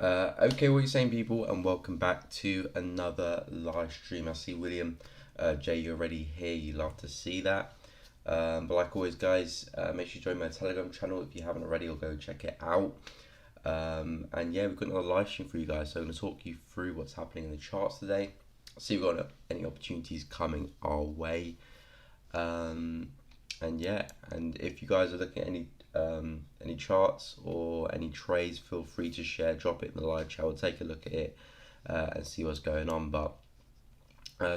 Okay, what are you saying, people, and welcome back to another live stream. I see William Jay, you're already here. You love to see that. But like always, guys, make sure you join my Telegram channel if you haven't already, or go check it out. And yeah, we've got another live stream for you guys. So I'm going to talk you through what's happening in the charts today. See if we've got any opportunities coming our way. And yeah, and if you guys are looking at any charts or any trades, feel free to share, drop it in the live chat. We'll take a look at it and see what's going on. But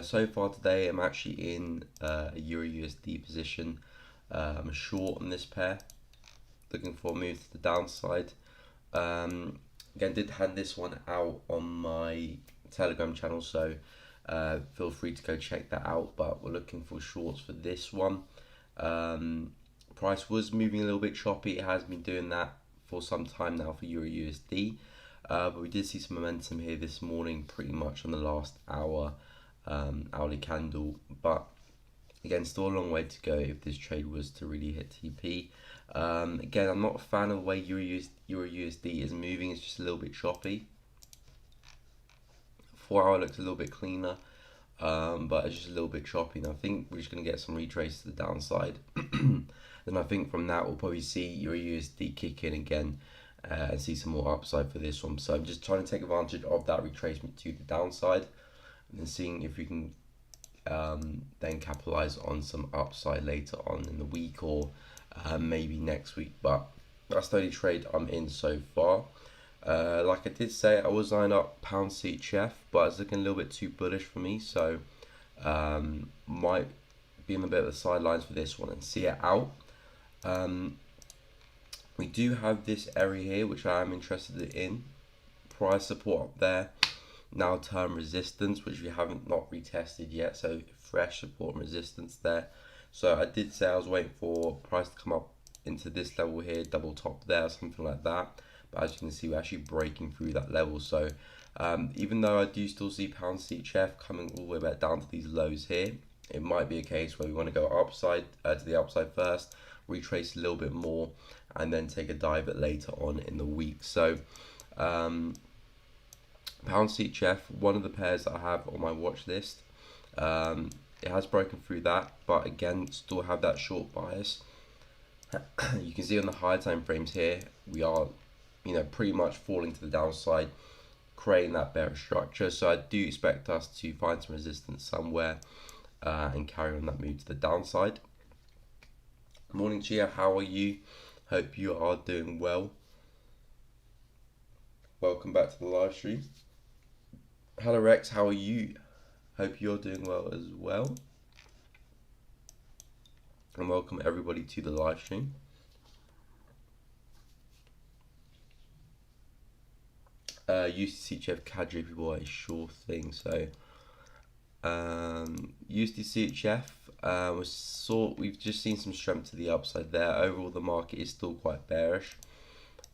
so far today, I'm actually in a Euro USD position. I'm short on this pair, looking for a move to the downside. Again, did hand this one out on my Telegram channel, so feel free to go check that out. But we're looking for shorts for this one. Price was moving a little bit choppy. It has been doing that for some time now for Euro USD, but we did see some momentum here this morning, pretty much on the last hour hourly candle. But again, still a long way to go if this trade was to really hit TP. Again, I'm not a fan of the way Euro USD is moving. It's just a little bit choppy. 4 hour looks a little bit cleaner. But it's just a little bit choppy, and I think we're just going to get some retrace to the downside. Then I think from that we'll probably see Euro USD kick in again and see some more upside for this one. So I'm just trying to take advantage of that retracement to the downside, and then seeing if we can then capitalize on some upside later on in the week, or maybe next week. But that's the only trade I'm in so far. Like I did say, I was lining up pound CHF, but it's looking a little bit too bullish for me, so might be on a bit of the sidelines for this one and see it out. We do have this area here which I am interested in. Price support up there, now term resistance, which we haven't not retested yet, so fresh support and resistance there. So I did say I was waiting for price to come up into this level here, double top there, something like that. But as you can see, we're actually breaking through that level. So even though I do still see pound CHF coming all the way back down to these lows here, it might be a case where we want to go upside to the upside first, retrace a little bit more, and then take a dive at later on in the week. So pound CHF, one of the pairs that I have on my watch list. It has broken through that, but again, still have that short bias. You can see on the higher time frames here, we are pretty much falling to the downside, creating that bearish structure. So I do expect us to find some resistance somewhere and carry on that move to the downside. Morning, Gia, how are you? Hope you are doing well. Welcome back to the live stream. Hello, Rex, how are you? Hope you're doing well as well. And welcome everybody to the live stream. USD CHF people a sure thing. So USD CHF we've just seen some strength to the upside there. Overall, the market is still quite bearish,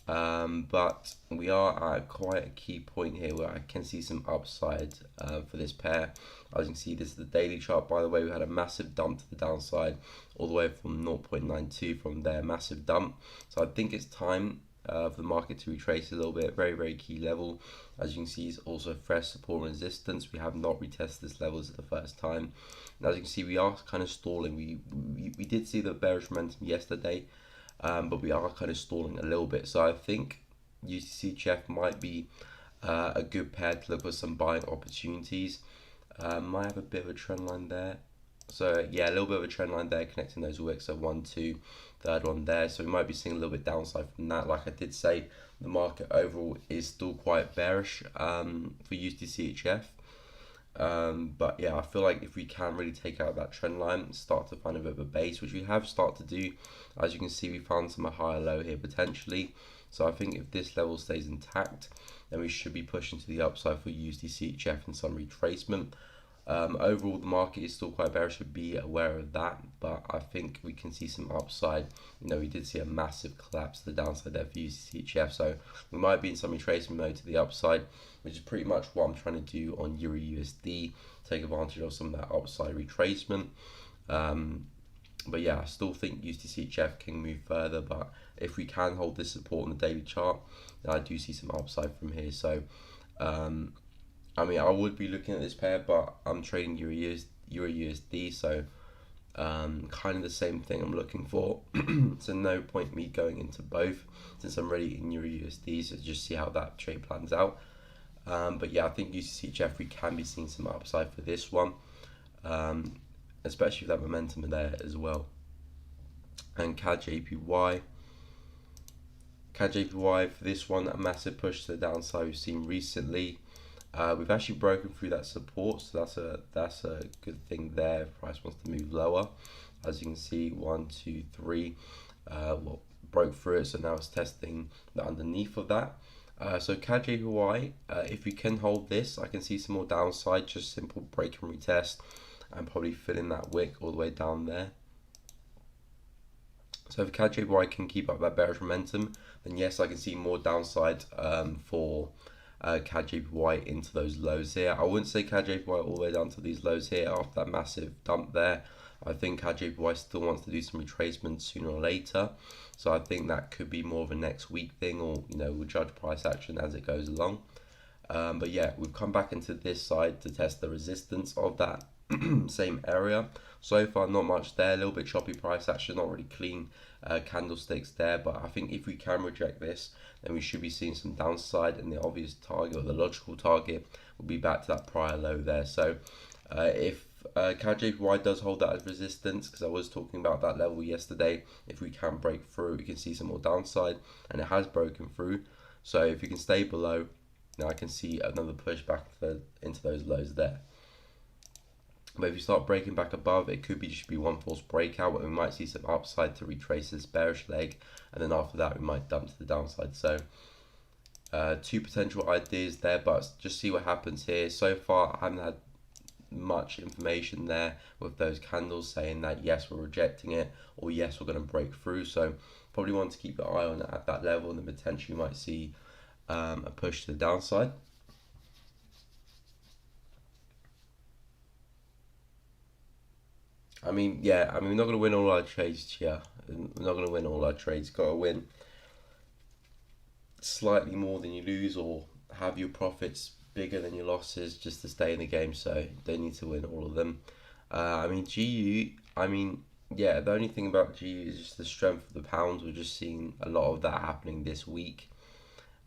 but we are at quite a key point here where I can see some upside for this pair. As you can see, this is the daily chart, by the way. We had a massive dump to the downside, all the way from 0.92 from there, massive dump. So I think it's time for the market to retrace a little bit. Very, very key level. As you can see, it's also fresh support and resistance. We have not retested this level as the first time. And as you can see, we are kind of stalling. We did see the bearish momentum yesterday, but we are kind of stalling a little bit. So I think USD might be a good pair to look for some buying opportunities. Might have a bit of a trend line there. So yeah, a little bit of a trend line there connecting those wicks. So 1, 2, third one there. So we might be seeing a little bit downside from that. Like I did say, the market overall is still quite bearish for USD CHF. But yeah, I feel like if we can really take out that trend line, start to find a bit of a base, which we have started to do. As you can see, we found some higher low here potentially. So I think if this level stays intact, then we should be pushing to the upside for USD CHF and some retracement. Overall, the market is still quite bearish, so be aware of that, but I think we can see some upside. We did see a massive collapse to the downside there for USD, so we might be in some retracement mode to the upside, which is pretty much what I'm trying to do on Euro USD, take advantage of some of that upside retracement. But yeah, I still think USDCHF can move further, but if we can hold this support on the daily chart, then I do see some upside from here. So I mean, I would be looking at this pair, but I'm trading Euro USD, so kind of the same thing I'm looking for. So no point me going into both since I'm already in Euro USD, so just see how that trade plans out. But yeah, I think USDCHF we can be seeing some upside for this one, especially with that momentum there as well. And CAD JPY for this one, a massive push to the downside we've seen recently. We've actually broken through that support, so that's a good thing there. Price wants to move lower, as you can see, 1, 2, 3. Well, broke through it, so now it's testing the underneath of that. So CAD JPY, if we can hold this, I can see some more downside. Just simple break and retest, and probably fill in that wick all the way down there. So if CAD JPY can keep up that bearish momentum, then yes, I can see more downside for CAD JPY into those lows here. I wouldn't say CAD JPY all the way down to these lows here after that massive dump there. I think CAD JPY still wants to do some retracement sooner or later. So I think that could be more of a next week thing, or we'll judge price action as it goes along. But yeah, we've come back into this side to test the resistance of that same area. So far, not much there. A little bit choppy price action, not really clean candlesticks there. But I think if we can reject this, then we should be seeing some downside, and the obvious target, or the logical target, will be back to that prior low there. So if CAD JPY does hold that as resistance, because I was talking about that level yesterday, if we can break through, we can see some more downside, and it has broken through. So if you can stay below, now I can see another push back into those lows there. But if you start breaking back above, it could just be one false breakout, where we might see some upside to retrace this bearish leg, and then after that we might dump to the downside. So two potential ideas there, but just see what happens here. So far I haven't had much information there with those candles saying that yes, we're rejecting it, or yes, we're going to break through. So probably want to keep an eye on it at that level, and then potentially might see a push to the downside. I mean, yeah, I mean, we're not going to win all our trades here. We're not going to win all our trades. Got to win slightly more than you lose, or have your profits bigger than your losses just to stay in the game. So you don't need to win all of them. I mean, GU, I mean, yeah, the only thing about GU is just the strength of the pound. We're just seeing a lot of that happening this week.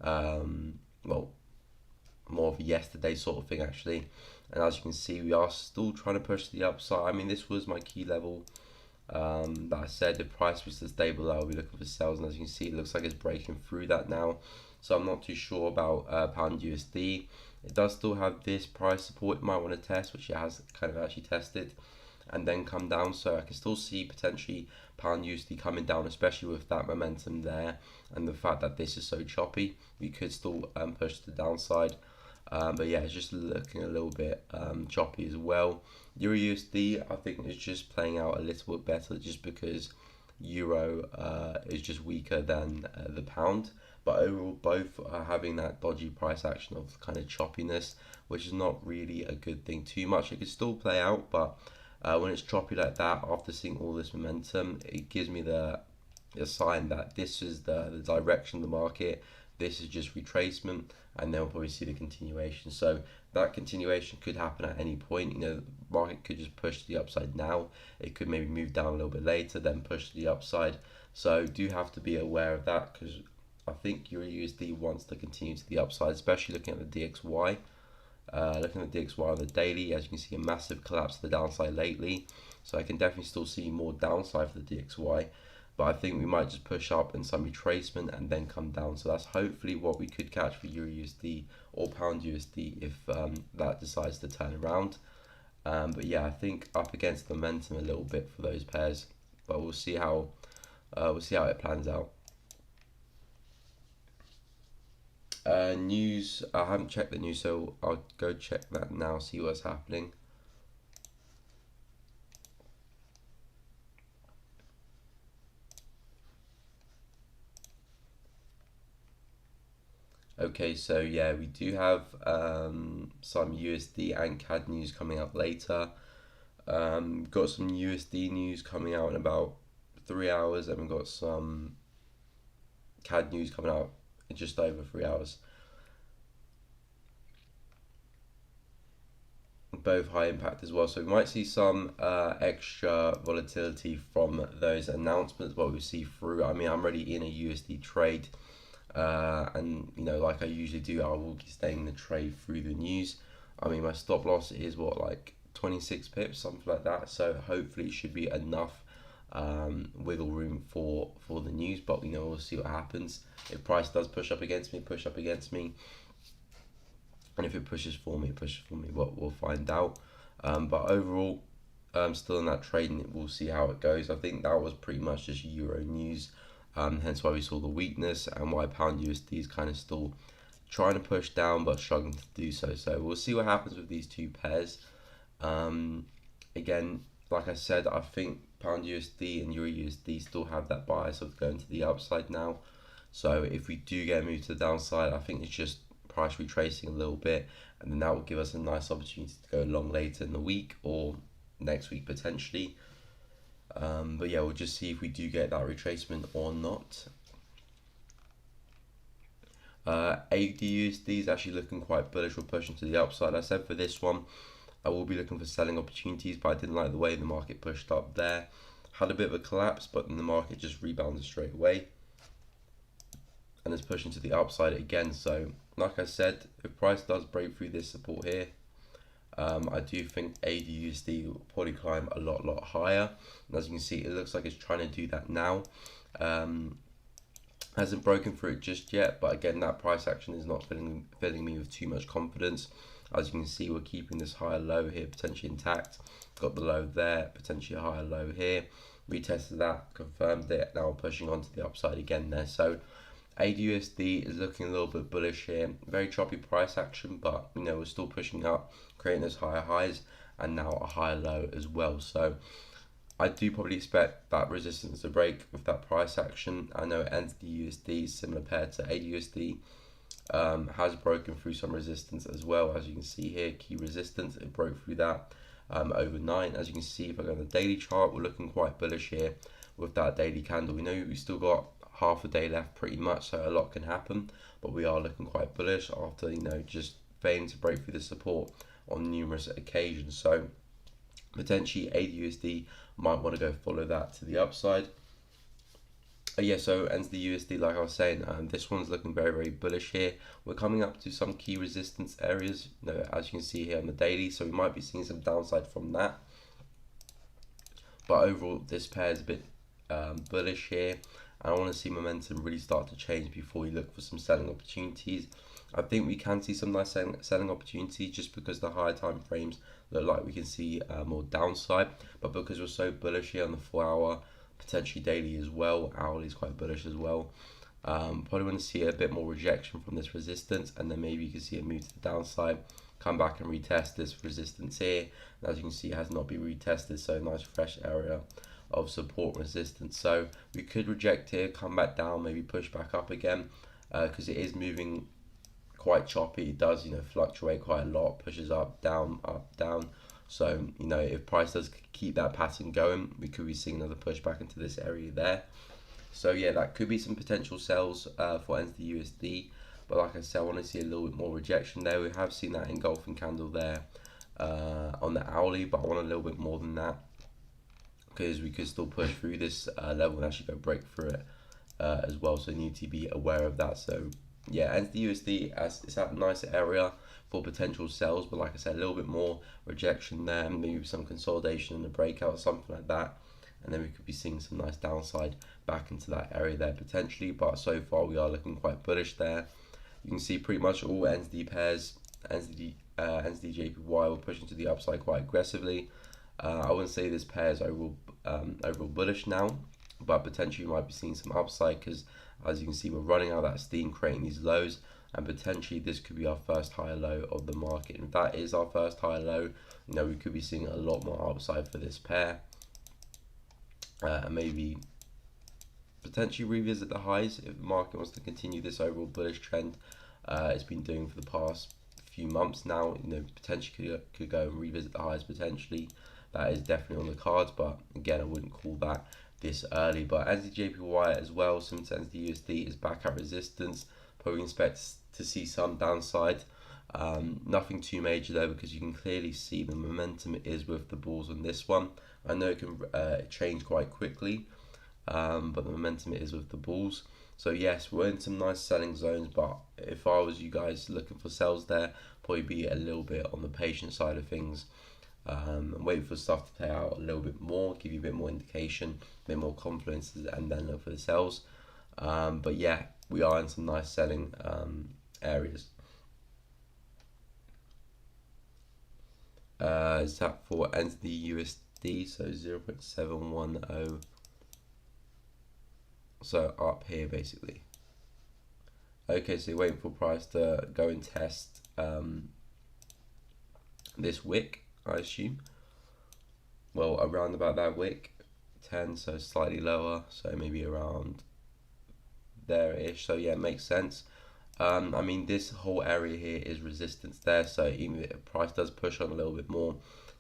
Well, more of a yesterday sort of thing actually. And as you can see, we are still trying to push the upside. I mean, this was my key level that I said if price was to stable, I'll be looking for sales, and as you can see, it looks like it's breaking through that now. So I'm not too sure about pound USD. It does still have this price support it might want to test, which it has kind of actually tested, and then come down. So I can still see potentially pound USD coming down, especially with that momentum there, and the fact that this is so choppy, we could still push to the downside. But yeah, it's just looking a little bit choppy as well. Euro USD, I think, is just playing out a little bit better, just because Euro is just weaker than the pound. But overall, both are having that dodgy price action of kind of choppiness, which is not really a good thing too much. It could still play out, but when it's choppy like that, after seeing all this momentum, it gives me the sign that this is the direction of the market. This is just retracement, and then we'll probably see the continuation. So that continuation could happen at any point. The market could just push to the upside now. It could maybe move down a little bit later, then push to the upside. So do have to be aware of that, because I think Euro USD wants to continue to the upside, especially looking at the DXY. Looking at the DXY on the daily, as you can see, a massive collapse to the downside lately. So I can definitely still see more downside for the DXY. But I think we might just push up in some retracement and then come down. So that's hopefully what we could catch for Euro USD or pound USD if that decides to turn around. But yeah, I think up against the momentum a little bit for those pairs. But we'll see how it plans out. News. I haven't checked the news, so I'll go check that now. See what's happening. Okay, so yeah, we do have some USD and CAD news coming up later. Got some USD news coming out in about 3 hours, and we've got some CAD news coming out in just over 3 hours. Both high impact as well, so we might see some extra volatility from those announcements, what we see through. I mean, I'm already in a USD trade, and like I usually do, I will be staying in the trade through the news. I mean, my stop loss is what, like 26 pips, something like that, so hopefully it should be enough wiggle room for the news, but we'll see what happens. If price does push up against me, and if it pushes for me, we'll find out. But overall, still in that trading, we'll see how it goes. I think that was pretty much just Euro news, hence why we saw the weakness, and why pound USD is kind of still trying to push down but struggling to do so. So we'll see what happens with these two pairs. Again, like I said, I think pound USD and Euro USD still have that bias of going to the upside now. So if we do get a move to the downside, I think it's just price retracing a little bit, and then that will give us a nice opportunity to go long later in the week or next week potentially. But yeah, we'll just see if we do get that retracement or not. AUD/USD is actually looking quite bullish. We're pushing to the upside. I said for this one, I will be looking for selling opportunities, but I didn't like the way the market pushed up there. Had a bit of a collapse, but then the market just rebounded straight away, and it's pushing to the upside again. So like I said, if price does break through this support here, I do think AUD/USD will probably climb a lot higher, and as you can see, it looks like it's trying to do that now. Hasn't broken through it just yet, but again, that price action is not filling me with too much confidence. As you can see, we're keeping this higher low here potentially intact. Got the low there, potentially a higher low here. Retested that, confirmed it. Now we're pushing on to the upside again there. So AUD/USD is looking a little bit bullish here. Very choppy price action, but we're still pushing up, creating those higher highs, and now a higher low as well. So I do probably expect that resistance to break with that price action. I know NZD/USD, similar pair to AUD/USD, has broken through some resistance as well. As you can see here, key resistance, it broke through that overnight. As you can see, if I go on the daily chart, we're looking quite bullish here with that daily candle. We know we still got half a day left pretty much, so a lot can happen, but we are looking quite bullish after just failing to break through the support on numerous occasions. So potentially AUD/USD might want to go follow that to the upside. Yeah, so NZD/USD, like I was saying, this one's looking very bullish here. We're coming up to some key resistance areas, as you can see here on the daily, so we might be seeing some downside from that. But overall, this pair is a bit bullish here. I want to see momentum really start to change before we look for some selling opportunities. I think we can see some nice selling opportunities just because the higher time frames look like we can see more downside, but because we're so bullish here on the 4-hour, potentially daily as well, hourly is quite bullish as well. Probably want to see a bit more rejection from this resistance, and then maybe you can see a move to the downside, come back and retest this resistance here. And as you can see, it has not been retested, so nice fresh area of support resistance. So we could reject here, come back down, maybe push back up again, because it is moving quite choppy. It does fluctuate quite a lot, pushes up, down, down. So if price does keep that pattern going, we could be seeing another push back into this area there. So yeah, that could be some potential sells for NZD/USD, but like I said, I want to see a little bit more rejection there. We have seen that engulfing candle there on the hourly, but I want a little bit more than that, because we could still push through this level and actually go break through it as well. So you need to be aware of that. So yeah, NZD/USD, it's at a nice area for potential sells, but like I said, a little bit more rejection there, maybe some consolidation and a breakout, something like that, and then we could be seeing some nice downside back into that area there potentially. But so far we are looking quite bullish there. You can see pretty much all NZD pairs, NZD/JPY, we're pushing to the upside quite aggressively. I wouldn't say this pair is overall bullish now, but potentially you might be seeing some upside, because as you can see, we're running out of that steam, creating these lows, and potentially this could be our first higher low of the market. And if that is our first higher low, we could be seeing a lot more upside for this pair, and maybe potentially revisit the highs if the market wants to continue this overall bullish trend it's been doing for the past few months now. Potentially could go and revisit the highs potentially, that is definitely on the cards, but again, I wouldn't call that this early. But as the JPY as well, since the USD is back at resistance, probably expect to see some downside. Nothing too major though, because you can clearly see the momentum is with the bulls on this one. I know it can change quite quickly, but the momentum is with the bulls. So yes, we're in some nice selling zones, but if I was you guys looking for sells there, probably be a little bit on the patient side of things, and wait for stuff to play out a little bit more, give you a bit more indication, a bit more confidence, and then look for the sells. But yeah, we are in some nice selling areas. Is that for entity USD? So 0.710. So up here basically. Okay, so you're waiting for price to go and test this wick, I assume. Well, around about that wick, 10, so slightly lower, so maybe around there-ish. So yeah, it makes sense. I mean, this whole area here is resistance there, so even if the price does push on a little bit more,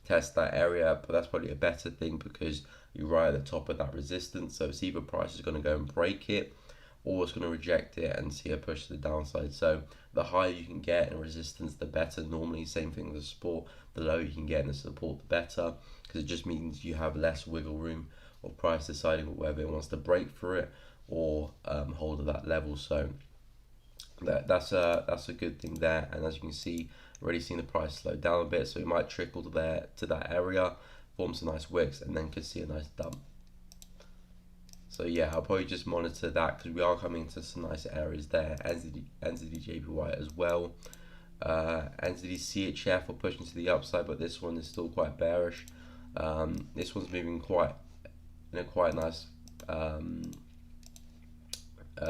test that area, but that's probably a better thing because you're right at the top of that resistance. So it's either price is going to go and break it, or it's going to reject it and see a push to the downside. So the higher you can get in resistance, the better. Normally, same thing with the support. The lower you can get in the support, the better, because it just means you have less wiggle room of price deciding whether it wants to break through it or hold at that level. So that's a good thing there. And as you can see, already seen the price slow down a bit, so it might trickle to there to that area, form some nice wicks, and then could see a nice dump. So yeah, I'll probably just monitor that because we are coming into some nice areas there. NZD JPY as well. NZD CHF are pushing to the upside, but this one is still quite bearish. This one's moving quite in a quite nice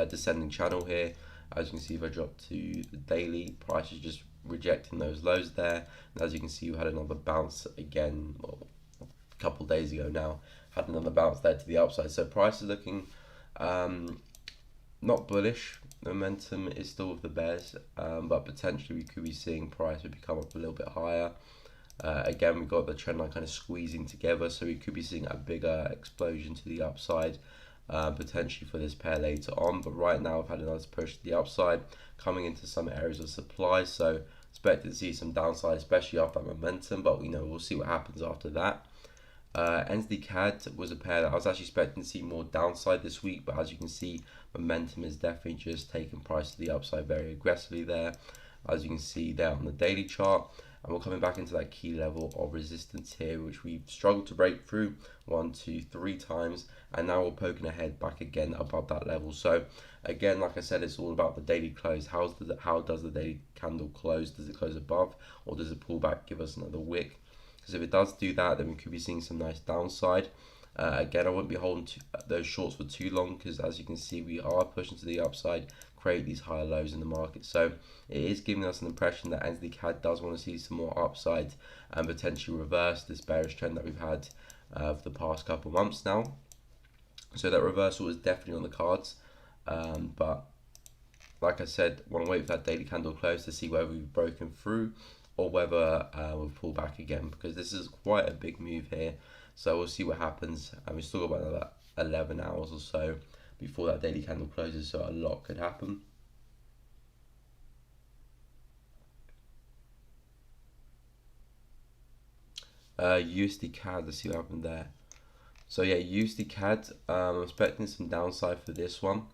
descending channel here. As you can see, if I drop to the daily, price is just rejecting those lows there. And as you can see, we had another bounce again, well, a couple days ago now, had another bounce there to the upside. So price is looking not bullish. Momentum is still with the bears, but potentially we could be seeing price would become up a little bit higher. Again, we've got the trend line kind of squeezing together, so we could be seeing a bigger explosion to the upside. Potentially for this pair later on, but right now we've had a nice push to the upside, coming into some areas of supply, so expect to see some downside, especially after that momentum, but we'll see what happens after that. NZD CAD was a pair that I was actually expecting to see more downside this week, but as you can see, momentum is definitely just taking price to the upside very aggressively there, as you can see there on the daily chart. And we're coming back into that key level of resistance here, which we've struggled to break through 1, 2, 3 times, and now we're poking ahead back again above that level. So again, like I said, it's all about the daily close. How does the daily candle close? Does it close above, or does it pull back, give us another wick? Because if it does do that, then we could be seeing some nice downside. Again, I won't be holding those shorts for too long, because as you can see, we are pushing to the upside, create these higher lows in the market. So it is giving us an impression that NZD CAD does want to see some more upside and potentially reverse this bearish trend that we've had for the past couple of months now. So that reversal is definitely on the cards, but like I said, want to wait for that daily candle close to see whether we've broken through or whether we'll pull back again, because this is quite a big move here. So we'll see what happens, and we've still got about another 11 hours or so before that daily candle closes, so a lot could happen. USD CAD, let's see what happened there. So yeah, USD CAD, I'm expecting some downside for this one.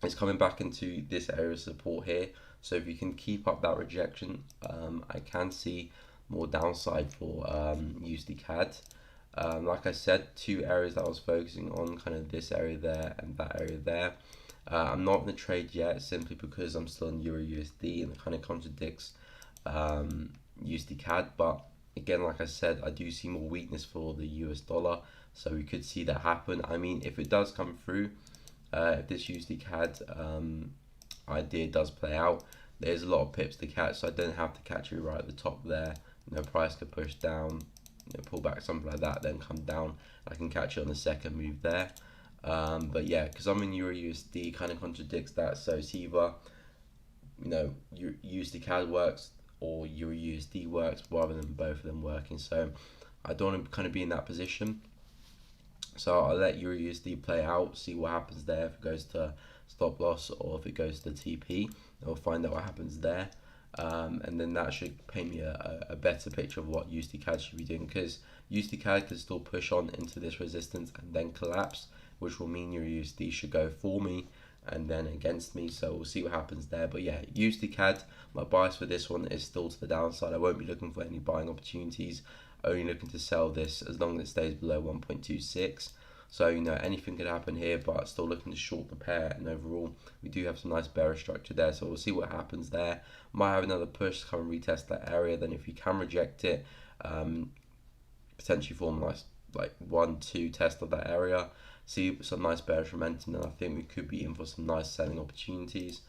It's coming back into this area of support here, so if you can keep up that rejection, I can see more downside for USD CAD. Like I said, 2 areas that I was focusing on, kind of this area there and that area there. I'm not in the trade yet, simply because I'm still in Euro USD, and it kind of contradicts USD CAD. But again, like I said, I do see more weakness for the US dollar, so we could see that happen. I mean, if it does come through, if this USD CAD idea does play out, there's a lot of pips to catch, so I don't have to catch it right at the top there. Price could push down, pull back, something like that, then come down. I can catch it on the second move there. But yeah, because I'm in Euro USD, kind of contradicts that. So it's either USD CAD works or Euro USD works, rather than both of them working. So I don't want to kind of be in that position. So I'll let Euro USD play out, see what happens there, if it goes to stop loss or if it goes to TP. We'll find out what happens there. And then that should paint me a better picture of what USD CAD should be doing, because USD CAD can still push on into this resistance and then collapse, which will mean Euro USD should go for me and then against me. So we'll see what happens there. But yeah, USD CAD, my bias for this one is still to the downside. I won't be looking for any buying opportunities, only looking to sell this as long as it stays below 1.26. So, you know, anything could happen here, but still looking to short the pair. And overall, we do have some nice bearish structure there. So we'll see what happens there. Might have another push to come and retest that area. Then if you can reject it, potentially form a nice like 1-2 test of that area. See some nice bearish momentum. And I think we could be in for some nice selling opportunities.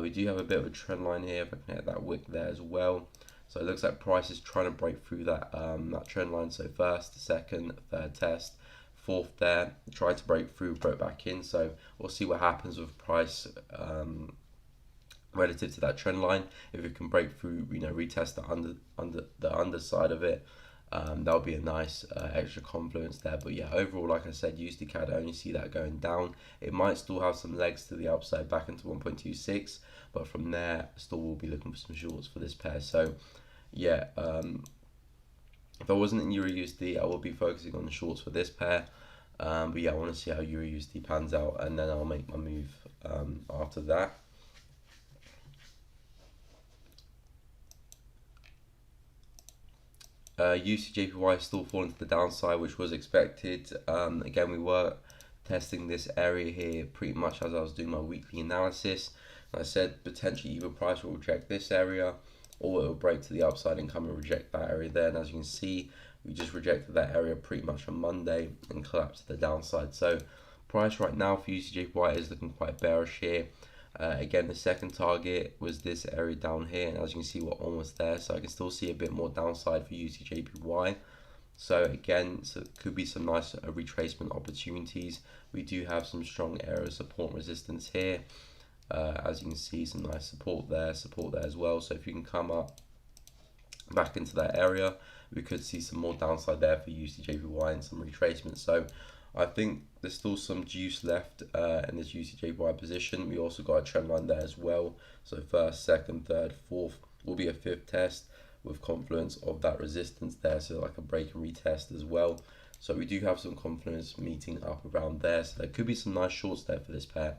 We do have a bit of a trend line here. If I can hit that wick there as well. So it looks like price is trying to break through that that trend line. So first, second, third test. Fourth there, tried to break through, broke back in. So we'll see what happens with price relative to that trend line. If it can break through, you know, retest the underside of it, that'll be a nice extra confluence there. But yeah, overall, like I said, USD CAD, I only see that going down. It might still have some legs to the upside back into 1.26, but from there, still will be looking for some shorts for this pair. So yeah, if I wasn't in Euro USD, I will be focusing on the shorts for this pair. But yeah, I want to see how Euro USD pans out, and then I'll make my move after that. USD/JPY is still falling to the downside, which was expected. Again, we were testing this area here pretty much as I was doing my weekly analysis. I said potentially either price will reject this area, or it will break to the upside and come and reject that area there. And as you can see, we just rejected that area pretty much on Monday and collapsed to the downside. So price right now for USD/JPY is looking quite bearish here. Again, the second target was this area down here, and as you can see, we're almost there. So I can still see a bit more downside for USD/JPY. So again, so it could be some nice retracement opportunities. We do have some strong area of support and resistance here. As you can see, some nice support there as well. So if you can come up back into that area, we could see some more downside there for USD/JPY and some retracement. So I think there's still some juice left in this USD/JPY position. We also got a trend line there as well. So first, second, third, fourth will be a fifth test with confluence of that resistance there. So like a break and retest as well. So we do have some confluence meeting up around there. So there could be some nice shorts there for this pair.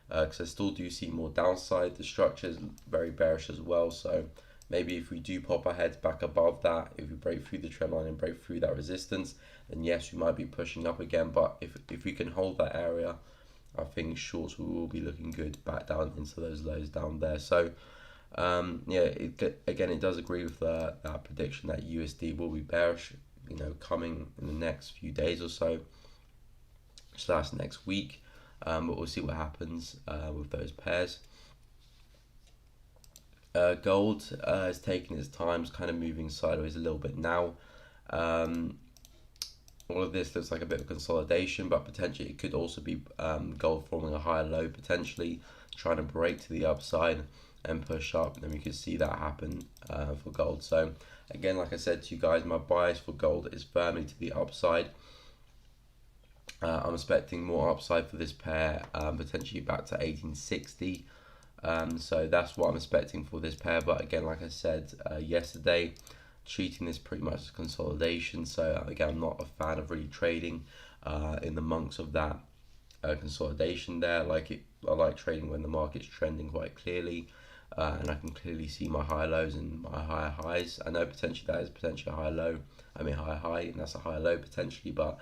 Because I still do see more downside. The structure is very bearish as well. So maybe if we do pop our heads back above that, if we break through the trend line and break through that resistance, then yes, we might be pushing up again. But if we can hold that area, I think shorts will be looking good back down into those lows down there. So yeah, again, it does agree with that prediction that USD will be bearish, you know, coming in the next few days or so, / next week. But we'll see what happens with those pairs. Gold is taking its time, it's kind of moving sideways a little bit now. All of this looks like a bit of consolidation, but potentially it could also be gold forming a higher low, potentially trying to break to the upside and push up, and then we could see that happen for gold. So again, like I said to you guys, my bias for gold is firmly to the upside. I'm expecting more upside for this pair, potentially back to 1860. So that's what I'm expecting for this pair. But again, like I said yesterday, treating this pretty much as consolidation. So again, I'm not a fan of really trading in the monks of that consolidation there. I like trading when the market's trending quite clearly, and I can clearly see my high lows and my higher highs. I know potentially that is potentially a higher low, higher high, and that's a higher low potentially, but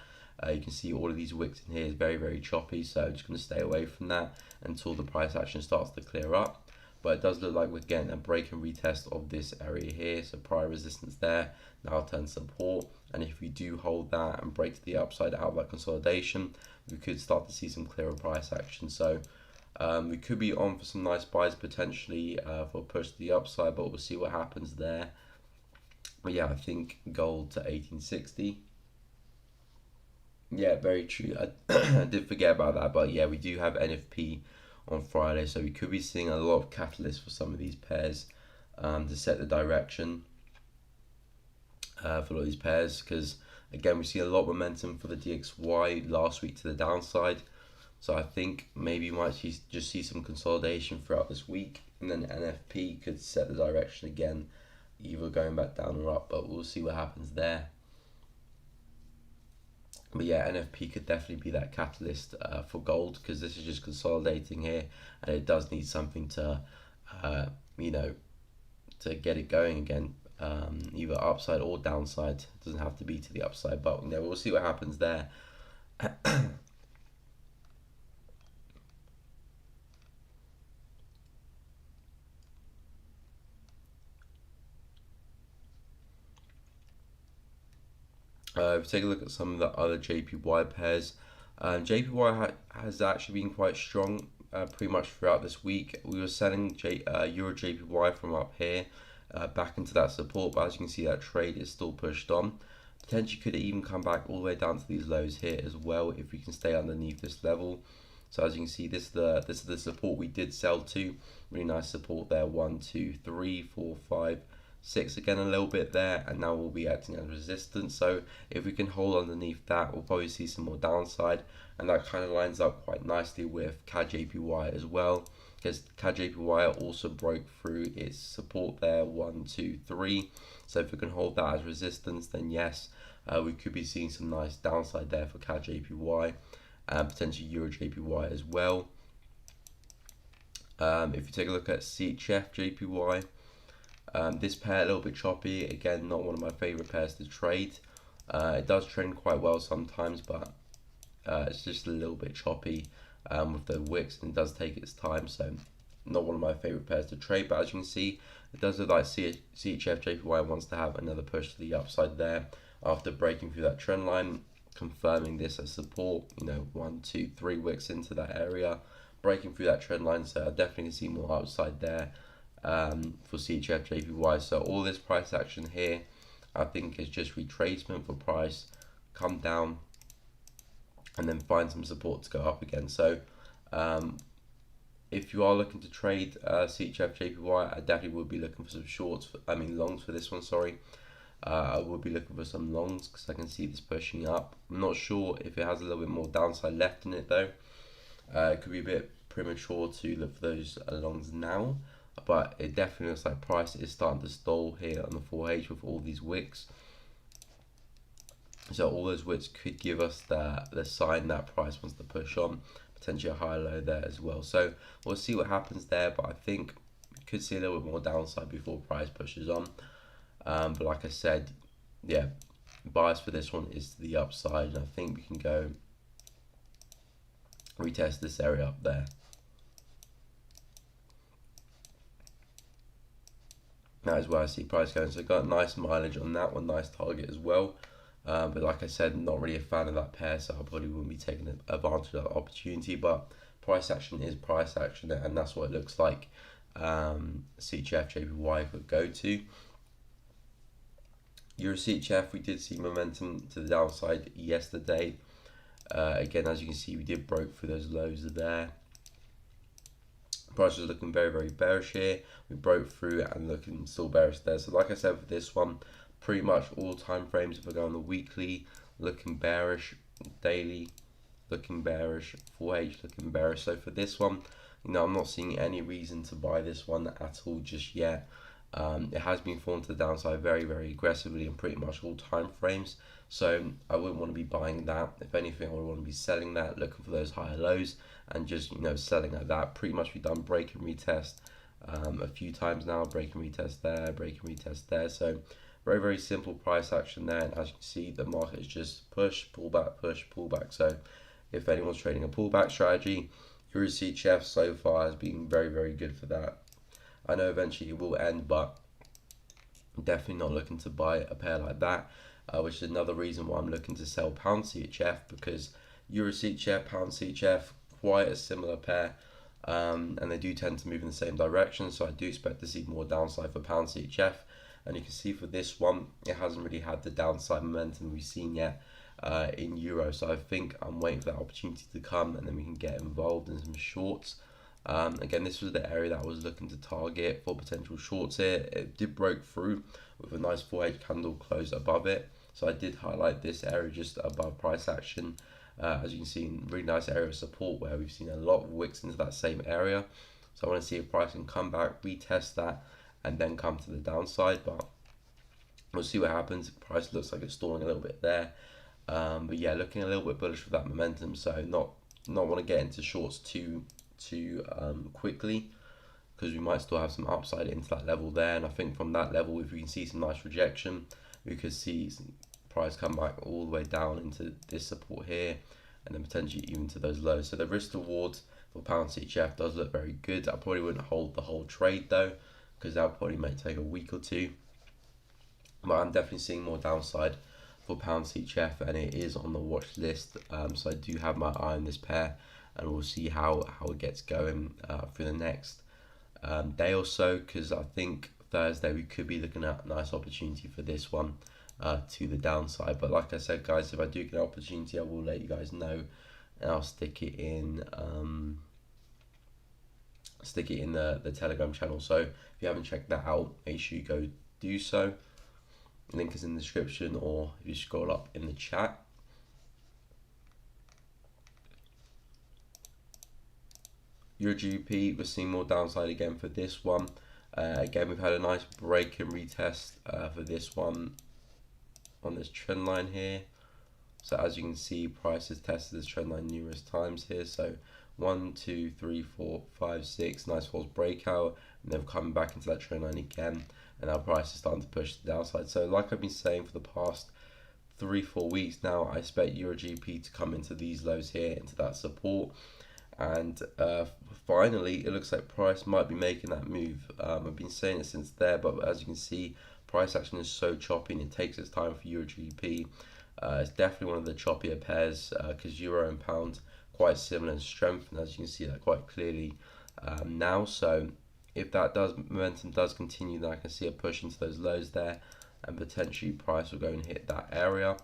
you can see all of these wicks in here is very, very choppy, so I'm just going to stay away from that until the price action starts to clear up. But it does look like we're getting a break and retest of this area here, so prior resistance there, now turn support, and if we do hold that and break to the upside out of that consolidation, we could start to see some clearer price action. So we could be on for some nice buys potentially for a push to the upside, but we'll see what happens there. But yeah, I think gold to 1860. Yeah, very true. I did forget about that, but yeah, we do have NFP on Friday, so we could be seeing a lot of catalysts for some of these pairs to set the direction for all these pairs, because Again, we've seen a lot of momentum for the DXY last week to the downside. So I think maybe you might just see some consolidation throughout this week, and then NFP could set the direction again, either going back down or up, but we'll see what happens there. But yeah, NFP could definitely be that catalyst for gold, because this is just consolidating here, and it does need something to, you know, to get it going again, either upside or downside. It doesn't have to be to the upside, but you know, we'll see what happens there. If we take a look at some of the other JPY pairs, JPY has actually been quite strong pretty much throughout this week. We were selling Euro JPY from up here back into that support, but as you can see, that trade is still pushed on. Potentially could even come back all the way down to these lows here as well if we can stay underneath this level. So as you can see, this is the support we did sell to. Really nice support there. 1, 2, 3, 4, 5, 6 again, a little bit there, and now we'll be acting as resistance. So if we can hold underneath that, we'll probably see some more downside, and that kind of lines up quite nicely with CAD JPY as well, because CAD JPY also broke through its support there. 1, 2, 3. So if we can hold that as resistance, then yes, we could be seeing some nice downside there for CAD JPY and potentially Euro JPY as well. If you take a look at CHF JPY, this pair a little bit choppy. Again, not one of my favorite pairs to trade. It does trend quite well sometimes, but it's just a little bit choppy with the wicks, and it does take its time. So not one of my favorite pairs to trade, but as you can see, it does look like CHF JPY wants to have another push to the upside there after breaking through that trend line, confirming this as support. You know, 1, 2, 3 wicks into that area, breaking through that trend line. So I definitely see more upside there for CHF JPY. So all this price action here, I think, is just retracement for price, come down, and then find some support to go up again. So if you are looking to trade CHF JPY, I definitely would be looking for some longs for this one, sorry. I would be looking for some longs because I can see this pushing up. I'm not sure if it has a little bit more downside left in it though. It could be a bit premature to look for those longs now, but it definitely looks like price is starting to stall here on the 4H with all these wicks. So all those wicks could give us the sign that price wants to push on, potentially a high low there as well. So we'll see what happens there, but I think we could see a little bit more downside before price pushes on. But like I said, yeah, bias for this one is to the upside, and I think we can go retest this area up there. That is where I see price going. So got nice mileage on that one, nice target as well. But like I said, not really a fan of that pair, so I probably wouldn't be taking advantage of that opportunity. But price action is price action, and that's what it looks like CHF JPY could go to. Euro CHF, we did see momentum to the downside yesterday. Again, as you can see, we did broke through those lows there. Price was looking very, very bearish here. We broke through and looking still bearish there. So like I said, for this one, pretty much all time frames, if I go on the weekly, looking bearish, daily, looking bearish, 4H looking bearish. So for this one, you know, I'm not seeing any reason to buy this one at all just yet. It has been falling to the downside very, very aggressively in pretty much all time frames. So I wouldn't want to be buying that. If anything, I would want to be selling that, looking for those higher lows, and just, you know, selling at that. Pretty much we've done break and retest a few times now. Break and retest there, break and retest there. So very, very simple price action there. And as you can see, the market is just push, pull back, push, pull back. So if anyone's trading a pullback strategy, Euro CHF so far has been very, very good for that. I know eventually it will end, but I'm definitely not looking to buy a pair like that, which is another reason why I'm looking to sell pound CHF, because Euro CHF, pound CHF, quite a similar pair, and they do tend to move in the same direction. So I do expect to see more downside for pound CHF, and you can see for this one, it hasn't really had the downside momentum we've seen yet in Euro. So I think I'm waiting for that opportunity to come, and then we can get involved in some shorts. Again, this was the area that I was looking to target for potential shorts here. It did break through with a nice 4H candle close above it. So I did highlight this area just above price action. As you can see, really nice area of support where we've seen a lot of wicks into that same area. So I want to see if price can come back, retest that, and then come to the downside. But we'll see what happens. Price looks like it's stalling a little bit there. But yeah, looking a little bit bullish with that momentum. So not want to get into shorts too quickly, because we might still have some upside into that level there. And I think from that level, if we can see some nice rejection, we could see some price come back all the way down into this support here, and then potentially even to those lows. So the risk reward for pound CHF does look very good. I probably wouldn't hold the whole trade though, because that probably may take a week or two. But I'm definitely seeing more downside for pound CHF, and it is on the watch list. So I do have my eye on this pair, and we'll see how it gets going for the next day or so, because I think Thursday we could be looking at a nice opportunity for this one to the downside. But like I said, guys, if I do get an opportunity, I will let you guys know, and I'll stick it in the Telegram channel. So if you haven't checked that out, make sure you go do so. Link is in the description, or if you scroll up in the chat. Euro GBP, we're seeing more downside again for this one. Again, we've had a nice break and retest for this one on this trend line here. So as you can see, price has tested this trend line numerous times here. So 1, 2, 3, 4, 5, 6, nice false breakout, and then coming back into that trend line again. And our price is starting to push to the downside. So like I've been saying for the past 3-4 weeks now, I expect Euro GBP to come into these lows here, into that support. And finally, it looks like price might be making that move. I've been saying it since there, but as you can see, price action is so choppy, and it takes its time for Euro GBP. It's definitely one of the choppier pairs, because Euro and Pound quite similar in strength, and as you can see that quite clearly now. So if that momentum does continue, then I can see a push into those lows there, and potentially price will go and hit that area.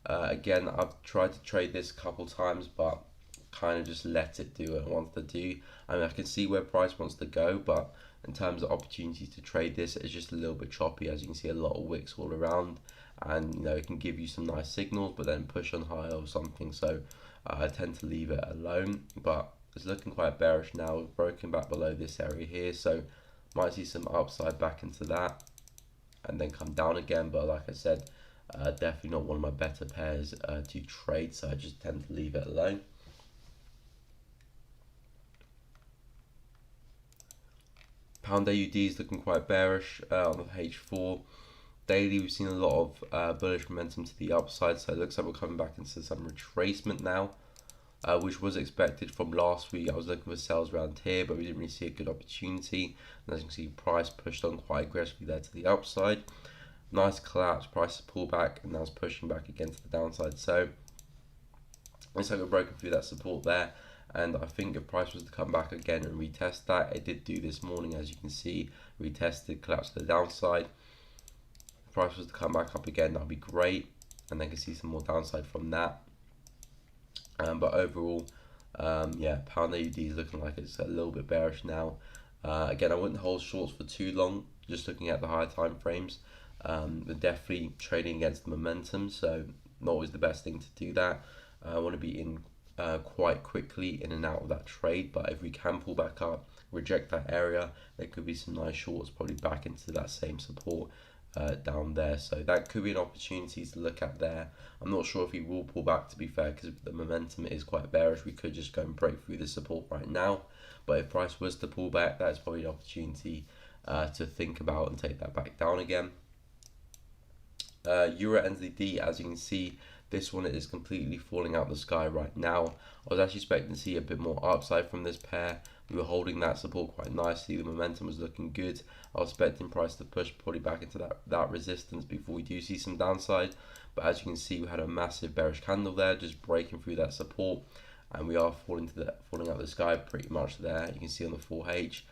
Again, I've tried to trade this a couple times, but kind of just let it do what it wants to do. I mean, I can see where price wants to go, but in terms of opportunities to trade this, it's just a little bit choppy. As you can see, a lot of wicks all around, and it can give you some nice signals, but then push on higher or something. So I tend to leave it alone, but it's looking quite bearish now. We've broken back below this area here, so might see some upside back into that and then come down again. But like I said, definitely not one of my better pairs to trade, so I just tend to leave it alone. Pound AUD is looking quite bearish on the H4. Daily, we've seen a lot of bullish momentum to the upside, so it looks like we're coming back into some retracement now. Which was expected from last week. I was looking for sales around here, but we didn't really see a good opportunity. And as you can see, price pushed on quite aggressively there to the upside. Nice collapse, price pull back, and now it's pushing back again to the downside. So looks like we're broken through that support there. And I think if price was to come back again and retest that, it did do this morning, as you can see, retested, collapsed to the downside. If price was to come back up again, that would be great, and then can see some more downside from that. But overall, yeah, pound AUD is looking like it's a little bit bearish now. Again, I wouldn't hold shorts for too long, just looking at the higher time frames. But definitely trading against the momentum, so not always the best thing to do that. I want to be in quite quickly in and out of that trade, but if we can pull back up, reject that area, there could be some nice shorts probably back into that same support down there. So that could be an opportunity to look at there. I'm not sure if he will pull back, to be fair, because the momentum is quite bearish. We could just go and break through the support right now, but if price was to pull back, that's probably an opportunity to think about and take that back down again. Euro NZD, as you can see, this one is completely falling out the sky right now. I was actually expecting to see a bit more upside from this pair. We were holding that support quite nicely. The momentum was looking good. I was expecting price to push probably back into that resistance before we do see some downside. But as you can see, we had a massive bearish candle there, just breaking through that support, and we are falling out the sky pretty much there. You can see on the 4H.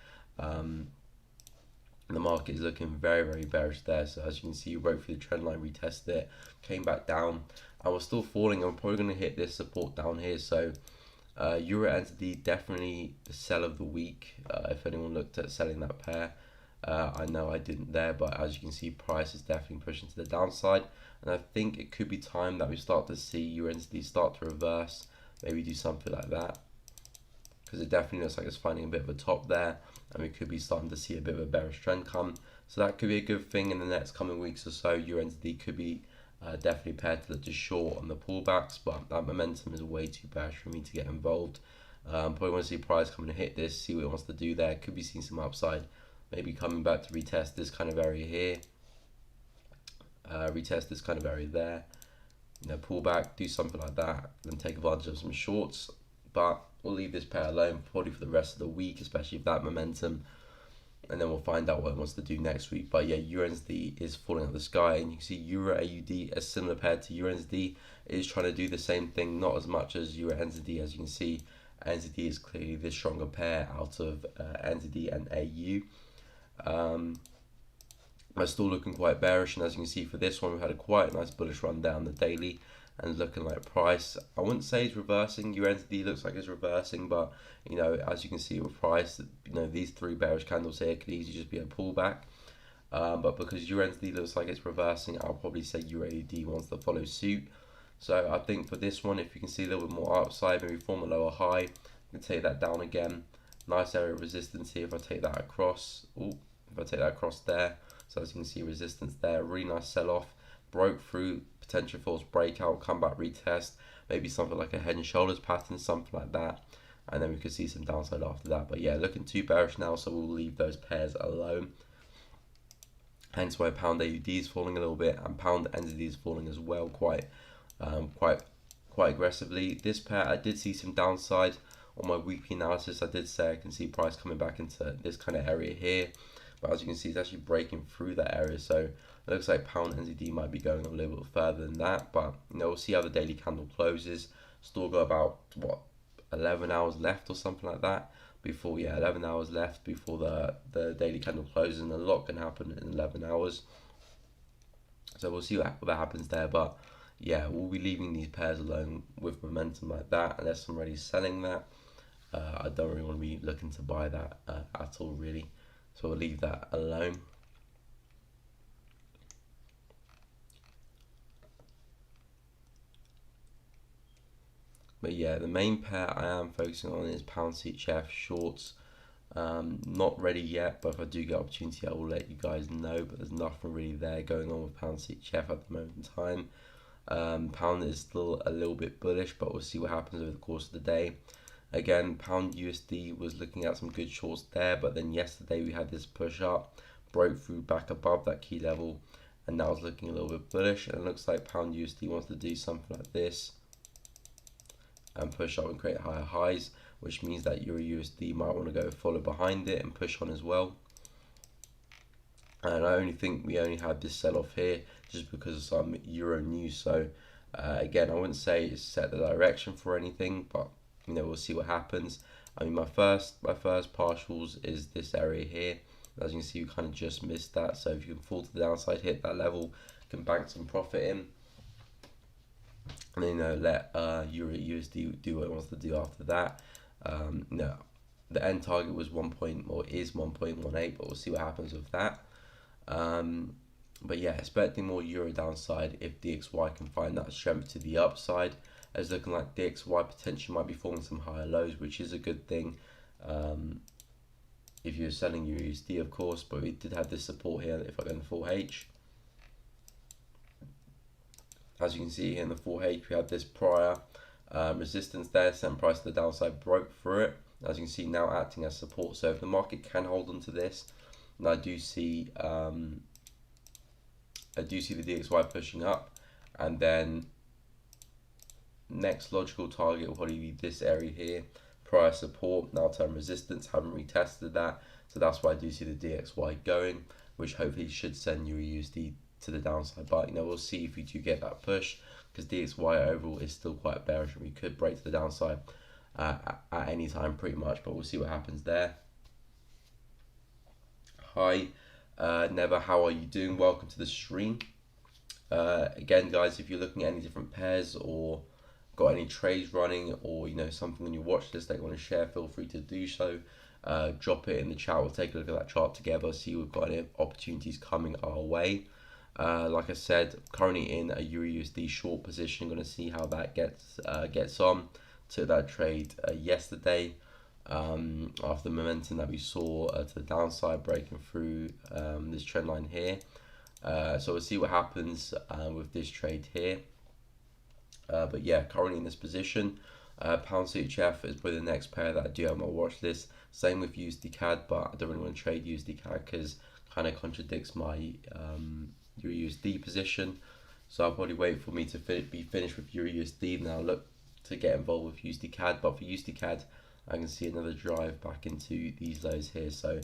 The market is looking very, very bearish there. So as you can see, we broke through the trend line, retested it, came back down, and we're still falling. I'm probably going to hit this support down here. So Euro NZD, definitely the sell of the week. If anyone looked at selling that pair, I know I didn't there, but as you can see, price is definitely pushing to the downside. and I think it could be time that we start to see USD start to reverse, maybe do something like that, because it definitely looks like it's finding a bit of a top there, and we could be starting to see a bit of a bearish trend come. So that could be a good thing in the next coming weeks or so. USD could be definitely paired to short on the pullbacks, but that momentum is way too bearish for me to get involved. Probably want to see price coming to hit this, see what it wants to do there. Could be seeing some upside, maybe coming back to retest this kind of area here, retest this kind of area there, pull back, do something like that, then take advantage of some shorts. But we'll leave this pair alone probably for the rest of the week, especially if that momentum, and then we'll find out what it wants to do next week. But yeah, USD is falling out of the sky, and you can see Euro AUD, a similar pair to USD, is trying to do the same thing, not as much as Euro NZD. As you can see, NZD is clearly the stronger pair out of NZD and AU. But still looking quite bearish, and as you can see for this one, we've had a quite nice bullish run down the daily, and looking like price, I wouldn't say it's reversing. USD looks like it's reversing, but as you can see with price, these three bearish candles here could easily just be a pullback. But because USD looks like it's reversing, I'll probably say UAD wants to follow suit. So I think for this one, if you can see a little bit more upside, maybe form a lower high, you can take that down again. Nice area of resistance here if I take that across. If I take that across there. So as you can see, resistance there, really nice sell off, broke through, potential false breakout, come back, retest, maybe something like a head and shoulders pattern, something like that, and then we could see some downside after that. But yeah, looking too bearish now, so we'll leave those pairs alone. Hence why pound AUD is falling a little bit, and pound NZD is falling as well, quite aggressively. This pair, I did see some downside on my weekly analysis. I did say I can see price coming back into this kind of area here, but as you can see, it's actually breaking through that area. So it looks like pound NZD might be going a little bit further than that, but we'll see how the daily candle closes. Still got about 11 hours left or something like that before 11 hours left before the daily candle closes, and a lot can happen in 11 hours. So we'll see what happens there, but yeah, we'll be leaving these pairs alone with momentum like that, unless I'm already selling that. I don't really want to be looking to buy that at all, really. So we'll leave that alone. But yeah, the main pair I am focusing on is pound CHF shorts. Not ready yet, but if I do get opportunity, I will let you guys know. But there's nothing really there going on with pound CHF at the moment in time. Pound is still a little bit bullish, but we'll see what happens over the course of the day. Again, pound USD was looking at some good shorts there, but then yesterday we had this push up, broke through back above that key level, and now it's looking a little bit bullish. And it looks like pound USD wants to do something like this and push up and create higher highs, which means that Euro USD might want to go follow behind it and push on as well. And I only think we only had this sell off here just because of some Euro news. So again, I wouldn't say it's set the direction for anything, but we'll see what happens. I mean, my first partials is this area here. As you can see, we kind of just missed that. So if you can fall to the downside, hit that level, you can bank some profit in, and then let Euro USD do what it wants to do after that. The end target was is 1.18, but we'll see what happens with that. But yeah, expecting more Euro downside if DXY can find that strength to the upside. It's looking like DXY potentially might be forming some higher lows, which is a good thing if you're selling USD, of course. But we did have this support here if I go in the 4H. As you can see here in the 4H, we had this prior resistance there, sent price to the downside, broke through it. As you can see, now acting as support. So if the market can hold on to this, and I do see the DXY pushing up, and then next logical target will probably be this area here, prior support, now term resistance. Haven't retested that, so that's why I do see the DXY going, which hopefully should send Euro USD to the downside. But we'll see if we do get that push, because DXY overall is still quite bearish, and we could break to the downside at any time pretty much, but we'll see what happens there. Hi Never, how are you doing? Welcome to the stream. Again guys, if you're looking at any different pairs or got any trades running, or something on your watch list that you want to share, feel free to do so. Drop it in the chat. We'll take a look at that chart together, see if we've got any opportunities coming our way. Like I said, currently in a Euro USD short position. Going to see how that gets on. Took that trade yesterday after the momentum that we saw to the downside, breaking through this trend line here. So we'll see what happens with this trade here. But yeah, currently in this position, pound CHF is probably the next pair that I do have on my watch list. Same with USD CAD, but I don't really want to trade USD CAD because kind of contradicts my Euro USD position. So I'll probably wait for me to be finished with Euro USD, and I'll look to get involved with USD CAD. But for USD CAD, I can see another drive back into these lows here. So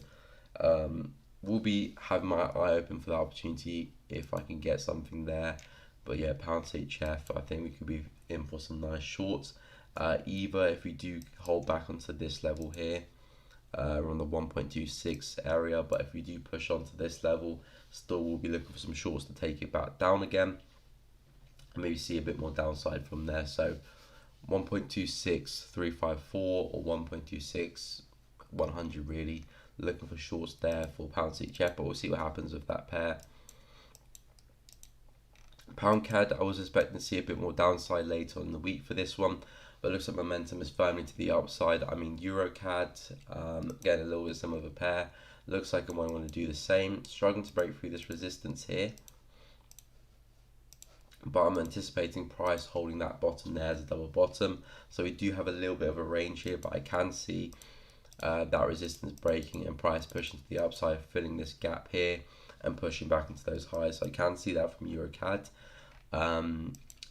we'll be having my eye open for the opportunity if I can get something there. But yeah, pound CHF, I think we could be in for some nice shorts. Either if we do hold back onto this level here, around the 1.26 area, but if we do push onto this level, still we'll be looking for some shorts to take it back down again, and maybe see a bit more downside from there. So 1.26354 or 1.26 100 really looking for shorts there for pound CHF, but we'll see what happens with that pair. Pound CAD, I was expecting to see a bit more downside later on in the week for this one, but it looks like momentum is firmly to the upside. I mean, Euro CAD, again, a little bit similar of a pair. Looks like I might want to do the same. Struggling to break through this resistance here, but I'm anticipating price holding that bottom there as a double bottom. So we do have a little bit of a range here, but I can see that resistance breaking and price pushing to the upside, filling this gap here and pushing back into those highs. So I can see that from Euro CAD.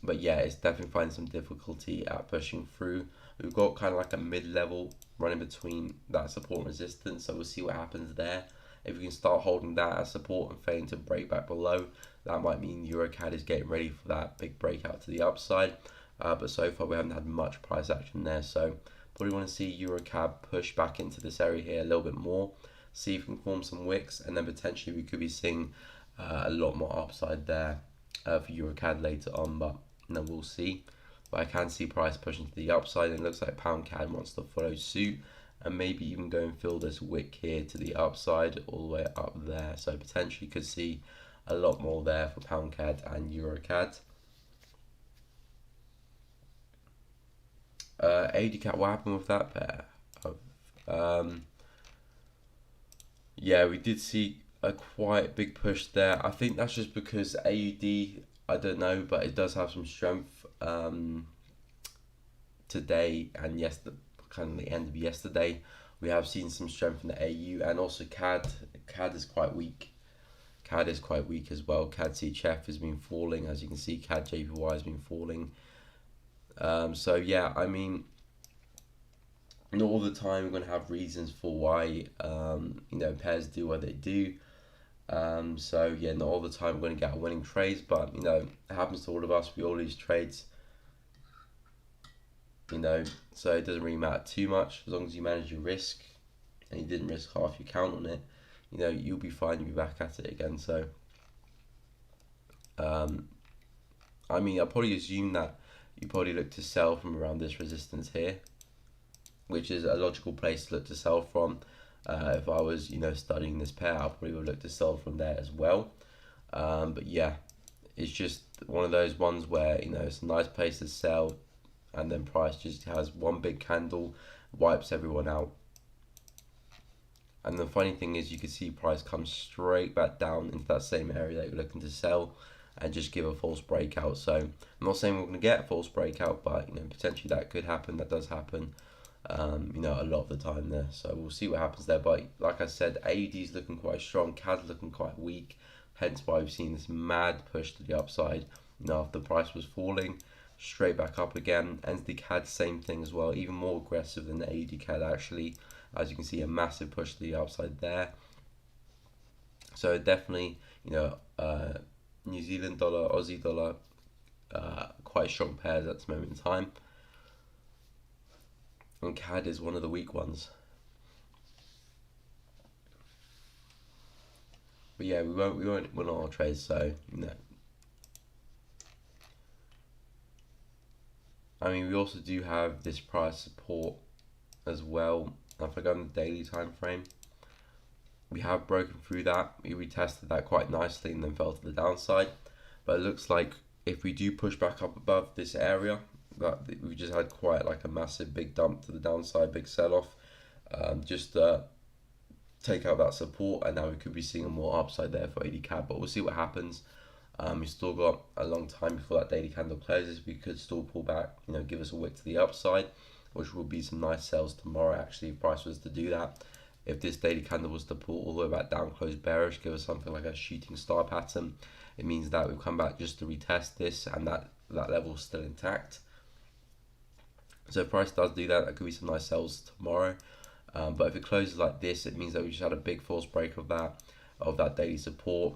But yeah, it's definitely finding some difficulty at pushing through. We've got kind of like a mid-level running between that support and resistance, so we'll see what happens there. If we can start holding that as support and failing to break back below, that might mean EuroCAD is getting ready for that big breakout to the upside. But so far we haven't had much price action there, so probably want to see EuroCAD push back into this area here a little bit more, see if we can form some wicks, and then potentially we could be seeing a lot more upside there for EuroCAD later on, but no, we'll see. But I can see price pushing to the upside, and it looks like pound CAD wants to follow suit and maybe even go and fill this wick here to the upside all the way up there. So potentially could see a lot more there for pound CAD and Euro CAD. AUD CAD, what happened with that pair? Yeah, we did see a quite big push there. I think that's just because AUD, I don't know, but it does have some strength today and yesterday, kind of the end of yesterday. We have seen some strength in the AU, and also CAD. CAD is quite weak. CAD is quite weak as well. CAD CHF has been falling, as you can see. CAD JPY has been falling. So yeah, I mean, not all the time we're going to have reasons for why pairs do what they do. So yeah, not all the time we're going to get winning trades, but it happens to all of us. We all lose trades. So it doesn't really matter too much as long as you manage your risk and you didn't risk half your count on it. You'll be fine. You'll be back at it again. So, I mean, I probably assume that you probably look to sell from around this resistance here, which is a logical place to look to sell from. If I was, studying this pair, I probably would look to sell from there as well. But yeah, it's just one of those ones where it's a nice place to sell, and then price just has one big candle, wipes everyone out. And the funny thing is, you can see price come straight back down into that same area that you're looking to sell, and just give a false breakout. So I'm not saying we're going to get a false breakout, but potentially that could happen. That does happen. A lot of the time there. So we'll see what happens there. But like I said, AUD is looking quite strong. CAD's looking quite weak. Hence why we've seen this mad push to the upside. After the price was falling, straight back up again. And the CAD, same thing as well. Even more aggressive than the AUD CAD actually. As you can see, a massive push to the upside there. So definitely, New Zealand dollar, Aussie dollar, quite strong pairs at this moment in time. And CAD is one of the weak ones. But yeah, we won't win all our trades, so I mean, we also do have this price support as well. If I go on the daily time frame, We have broken through that. We retested that quite nicely and then fell to the downside. But it looks like if we do push back up above this area, that we just had quite like a massive big dump to the downside, big sell-off. Just take out that support, and now we could be seeing a more upside there for AD CAD. But we'll see what happens. We've still got a long time before that daily candle closes. We could still pull back, give us a wick to the upside, which will be some nice sells tomorrow. Actually, if price was to do that, if this daily candle was to pull all the way back down, close bearish, give us something like a shooting star pattern, it means that we've come back just to retest this, and that level is still intact. So if price does do that, that could be some nice sells tomorrow. But if it closes like this, it means that we just had a big false break of that daily support.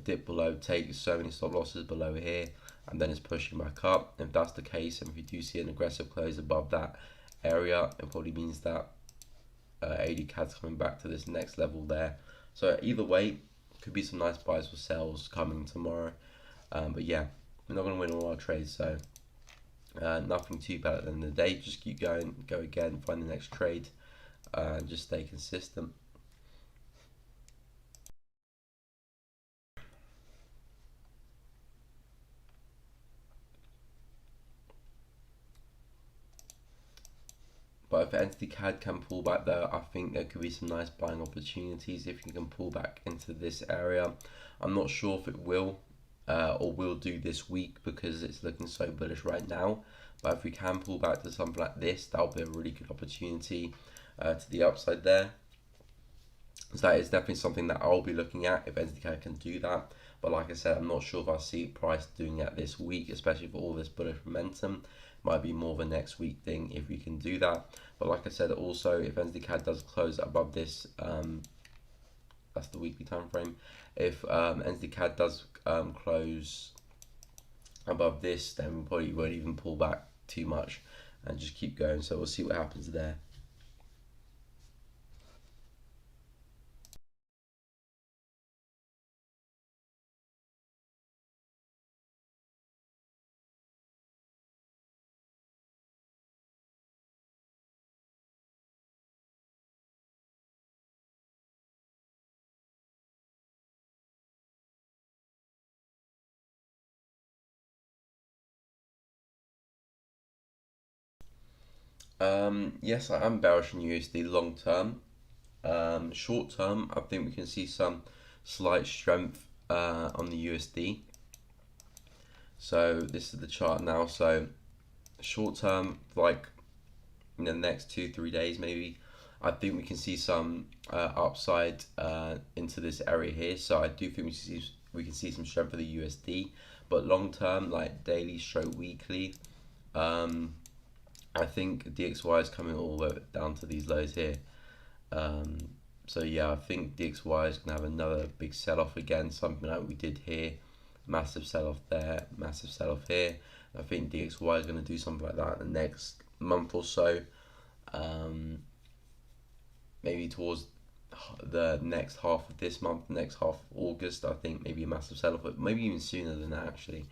Dip below, take so many stop losses below here, and then it's pushing back up. If that's the case, and if you do see an aggressive close above that area, it probably means that AD CAD's coming back to this next level there. So either way, could be some nice buys or sells coming tomorrow. But yeah, we're not going to win all our trades, so nothing too bad at the end of the day. Just keep going, go again, find the next trade, and just stay consistent. But if entity CAD can pull back there, I think there could be some nice buying opportunities if you can pull back into this area. I'm not sure if it will or will do this week because it's looking so bullish right now. But if we can pull back to something like this, that'll be a really good opportunity to the upside there. So that is definitely something that I'll be looking at if entity CAD can do that. But like I said, I'm not sure if I see price doing that this week, especially for all this bullish momentum. Might be more of a next week thing if we can do that. But like I said, also if entity CAD does close above this, that's the weekly time frame. If entity CAD does close above this, then we probably won't even pull back too much and just keep going. So we'll see what happens there. Yes, I am bearish in USD long term. Short term, I think we can see some slight strength on the USD. So this is the chart now. So short term, like in the next 2-3 days maybe, I think we can see some upside into this area here. So I do think we can see some strength for the USD. But long term, like daily stroke weekly, I think DXY is coming all the way down to these lows here. So yeah, I think DXY is going to have another big sell-off again, something like we did here. Massive sell-off there, massive sell-off here. I think DXY is going to do something like that in the next month or so. Maybe towards the next half of this month, the next half of August, I think maybe a massive sell-off, but maybe even sooner than that actually.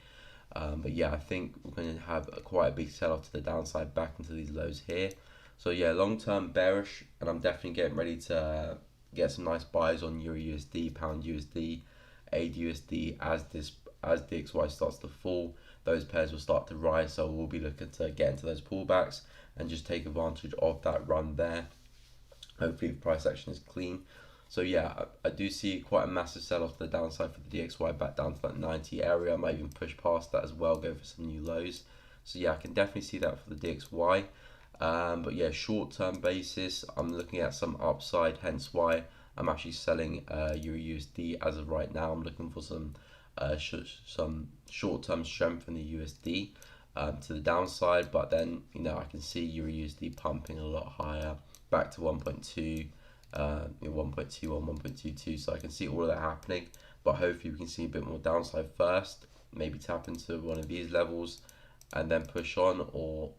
But yeah, I think we're going to have quite a big sell-off to the downside back into these lows here. So yeah, long-term bearish, and I'm definitely getting ready to get some nice buys on Euro USD, Pound USD, AID USD as DXY starts to fall. Those pairs will start to rise, so we'll be looking to get into those pullbacks and just take advantage of that run there. Hopefully the price action is clean. So yeah, I do see quite a massive sell-off to the downside for the DXY back down to that 90 area. I might even push past that as well, go for some new lows. So yeah, I can definitely see that for the DXY. But yeah, short-term basis, I'm looking at some upside, hence why I'm actually selling Euro USD as of right now. I'm looking for some short-term strength in the USD to the downside, but then I can see Euro USD pumping a lot higher, back to 1.2. 1.21, 1.22, so I can see all of that happening, but hopefully we can see a bit more downside first, maybe tap into one of these levels and then push on, or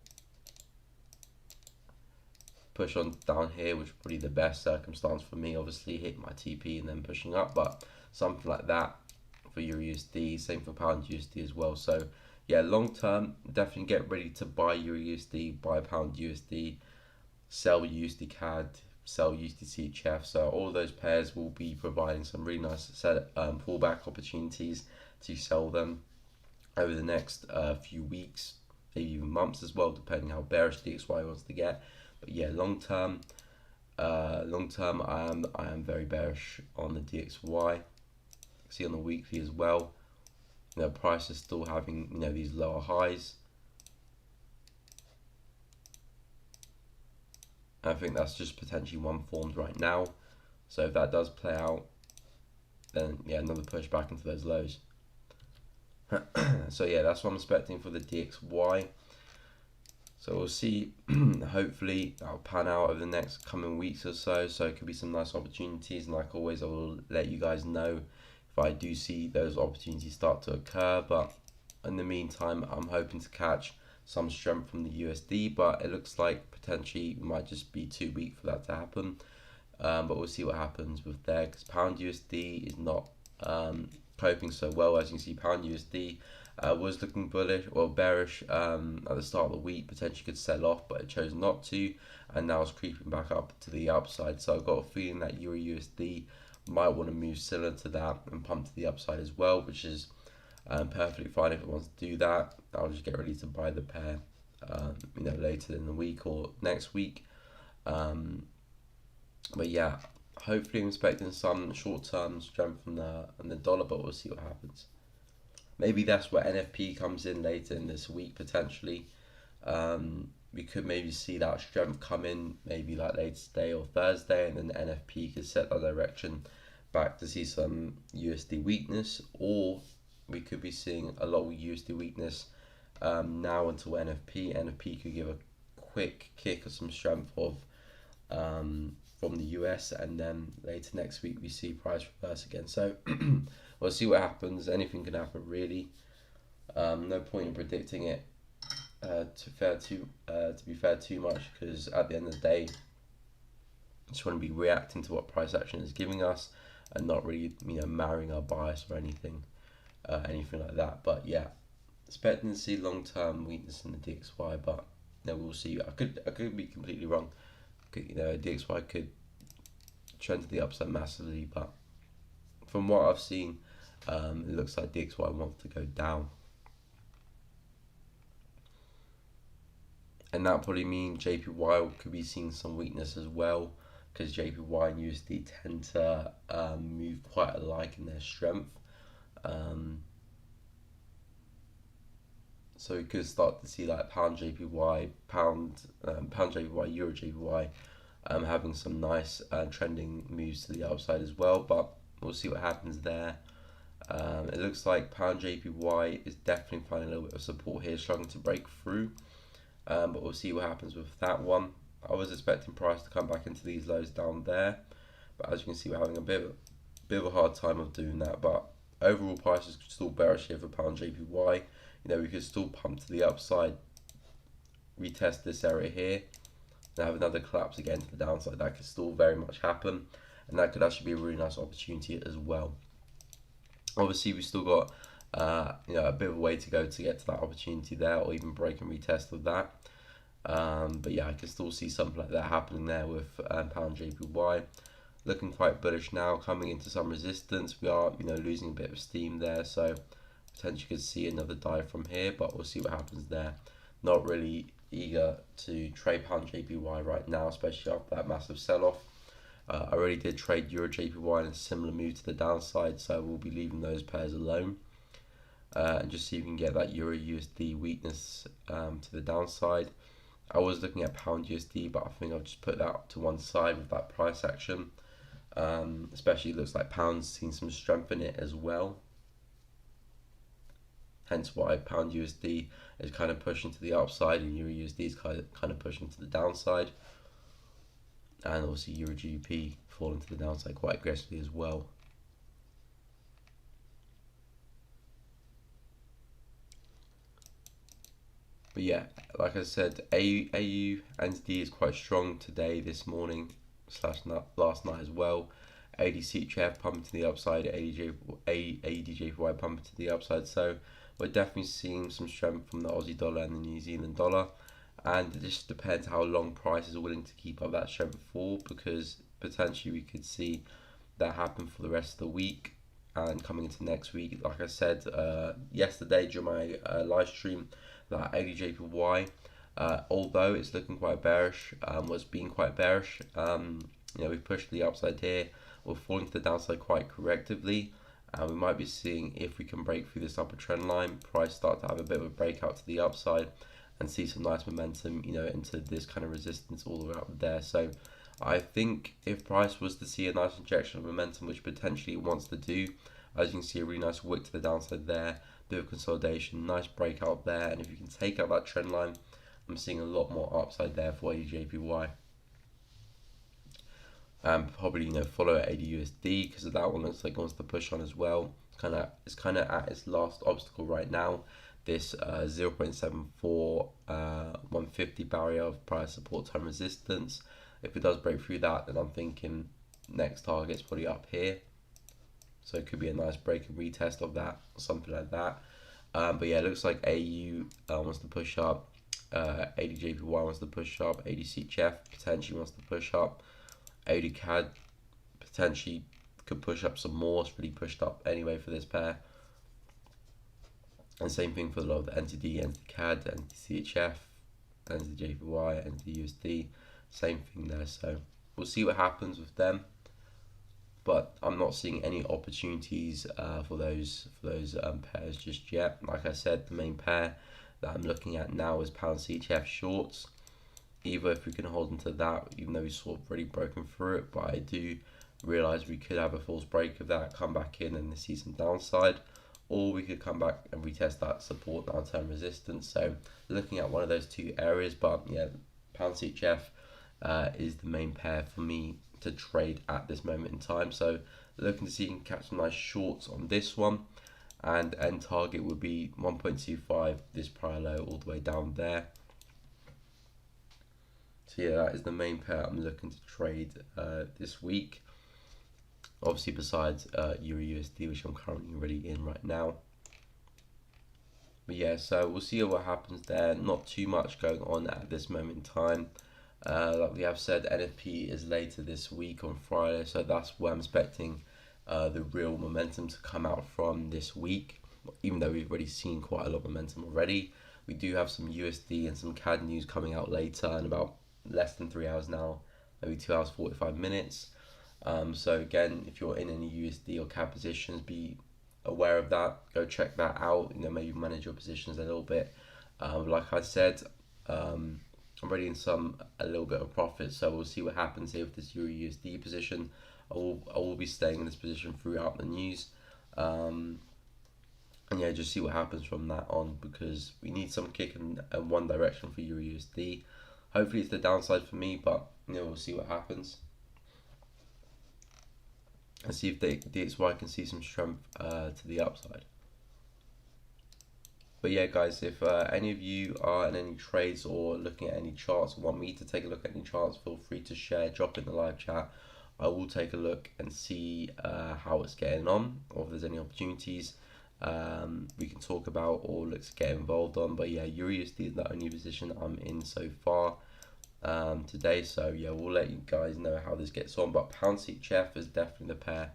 push on down here, which is probably the best circumstance for me, obviously hit my TP and then pushing up, but something like that for Euro USD, same for Pound USD as well. So yeah, long term, definitely get ready to buy Euro USD, buy Pound USD, sell USD CAD, sell USDC ETF. So all those pairs will be providing some really nice pullback opportunities to sell them over the next few weeks, maybe even months as well, depending how bearish DXY wants to get. But yeah, long term, I am very bearish on the DXY. See on the weekly as well, price is still having these lower highs. I think that's just potentially one formed right now. So if that does play out, then yeah, another push back into those lows. So yeah, that's what I'm expecting for the DXY. So we'll see. Hopefully that'll pan out over the next coming weeks or so. So it could be some nice opportunities, and like always, I will let you guys know if I do see those opportunities start to occur. But in the meantime, I'm hoping to catch some strength from the USD, but it looks like potentially it might just be too weak for that to happen. But we'll see what happens with there, because pound USD is not coping so well. As you can see, pound USD was looking bullish or bearish at the start of the week, potentially could sell off, but it chose not to, and now it's creeping back up to the upside. So I've got a feeling that Euro USD might want to move similar to that and pump to the upside as well, which is perfectly fine if it wants to do that. I'll just get ready to buy the pair later in the week or next week. But yeah, hopefully I'm expecting some short-term strength from the dollar, but we'll see what happens. Maybe that's where NFP comes in later in this week potentially. We could maybe see that strength come in maybe like later today or Thursday, and then the NFP could set that direction back to see some USD weakness, or we could be seeing a lot of USD weakness now until NFP. NFP could give a quick kick of some strength of from the US, and then later next week we see price reverse again. So we'll see what happens. Anything can happen really. No point in predicting it to be fair too much, because at the end of the day, I just want to be reacting to what price action is giving us and not really marrying our bias or anything like that. But yeah, expecting to see long-term weakness in the DXY, but we'll see. I could be completely wrong. DXY could trend to the upside massively, but from what I've seen, it looks like DXY wants to go down, and that probably means JPY could be seeing some weakness as well, because JPY and USD tend to move quite alike in their strength. So we could start to see like pound JPY, pound JPY, Euro JPY having some nice trending moves to the upside as well, but we'll see what happens there. It looks like pound JPY is definitely finding a little bit of support here, struggling to break through, but we'll see what happens with that one. I was expecting price to come back into these lows down there, but as you can see, we're having a bit of a hard time of doing that. But overall price is still bearish here for pound JPY. We could still pump to the upside, retest this area here, and have another collapse again to the downside. That could still very much happen, and that could actually be a really nice opportunity as well. Obviously, we've still got a bit of a way to go to get to that opportunity there, or even break and retest of that. But yeah, I can still see something like that happening there with pound JPY. Looking quite bullish now, coming into some resistance. We are losing a bit of steam there, so potentially could see another dive from here, but we'll see what happens there. Not really eager to trade pound JPY right now, especially after that massive sell-off. I already did trade Euro JPY in a similar move to the downside, so we'll be leaving those pairs alone. And just see if we can get that Euro USD weakness to the downside. I was looking at pound USD, but I think I'll just put that to one side with that price action. Especially it looks like pound's seen some strength in it as well. Hence why pound USD is kind of pushing to the upside, and Euro USD is kind of pushing to the downside. And obviously Euro GBP falling to the downside quite aggressively as well. But yeah, like I said, AU entity is quite strong today, this morning / last night as well. ADC CHF pumping to the upside, ADJPY pumping to the upside. So we're definitely seeing some strength from the Aussie dollar and the New Zealand dollar. and it just depends how long price is willing to keep up that strength for, because potentially we could see that happen for the rest of the week and coming into next week. Like I said yesterday during my live stream, that ADJPY, although it's looking quite bearish, was being quite bearish. We pushed the upside here, we're falling to the downside quite correctively, and we might be seeing if we can break through this upper trend line, price start to have a bit of a breakout to the upside and see some nice momentum, into this kind of resistance all the way up there. So I think if price was to see a nice injection of momentum, which potentially it wants to do, as you can see, a really nice wick to the downside there, bit of consolidation, nice breakout there, and if you can take out that trend line, I'm seeing a lot more upside there for ADJPY. Probably follow ADUSD, because that one looks like it wants to push on as well. It's kind of at its last obstacle right now. This 0.74 150 barrier of price support time resistance. If it does break through that, then I'm thinking next target's probably up here. So it could be a nice break and retest of that, something like that. But yeah, it looks like AU wants to push up. ADJPY wants to push up. ADCHF potentially wants to push up. ADCAD potentially could push up some more. It's really pushed up anyway for this pair. And same thing for a lot of the NTD, NTCAD, NTCHF, NTJPY, NTUSD. Same thing there. So we'll see what happens with them. But I'm not seeing any opportunities for those pairs just yet. Like I said, the main pair that I'm looking at now is pound CHF shorts. Either if we can hold into that, even though we've sort of already broken through it, but I do realize we could have a false break of that, come back in and see some downside, or we could come back and retest that support downturn resistance. So looking at one of those two areas, but yeah, pound CHF is the main pair for me to trade at this moment in time. So looking to see if you can catch some nice shorts on this one, and end target would be 1.25, this prior low all the way down there. So yeah, that is the main pair I'm looking to trade this week. Obviously besides Euro USD, which I'm currently already in right now. But yeah, so we'll see what happens there. Not too much going on at this moment in time. Like we have said, NFP is later this week on Friday, so that's where I'm expecting the real momentum to come out from this week. Even though we've already seen quite a lot of momentum already, we do have some USD and some CAD news coming out later in about less than 3 hours now, maybe 2 hours 45 minutes. So again, if you're in any USD or CAD positions, be aware of that. Go check that out. Maybe manage your positions a little bit. Like I said, I'm already in a little bit of profit, so we'll see what happens here with this Euro USD position. I will be staying in this position throughout the news, and yeah, just see what happens from that on, because we need some kick in one direction for Euro USD. Hopefully it's the downside for me, but we'll see what happens. And see if DXY can see some strength to the upside. But yeah, guys, if any of you are in any trades or looking at any charts or want me to take a look at any charts, feel free to share, drop in the live chat. I will take a look and see how it's getting on, or if there's any opportunities we can talk about or look to get involved on. But yeah, Euro USD is the only position I'm in so far today, so yeah, we'll let you guys know how this gets on. But pound CHF is definitely the pair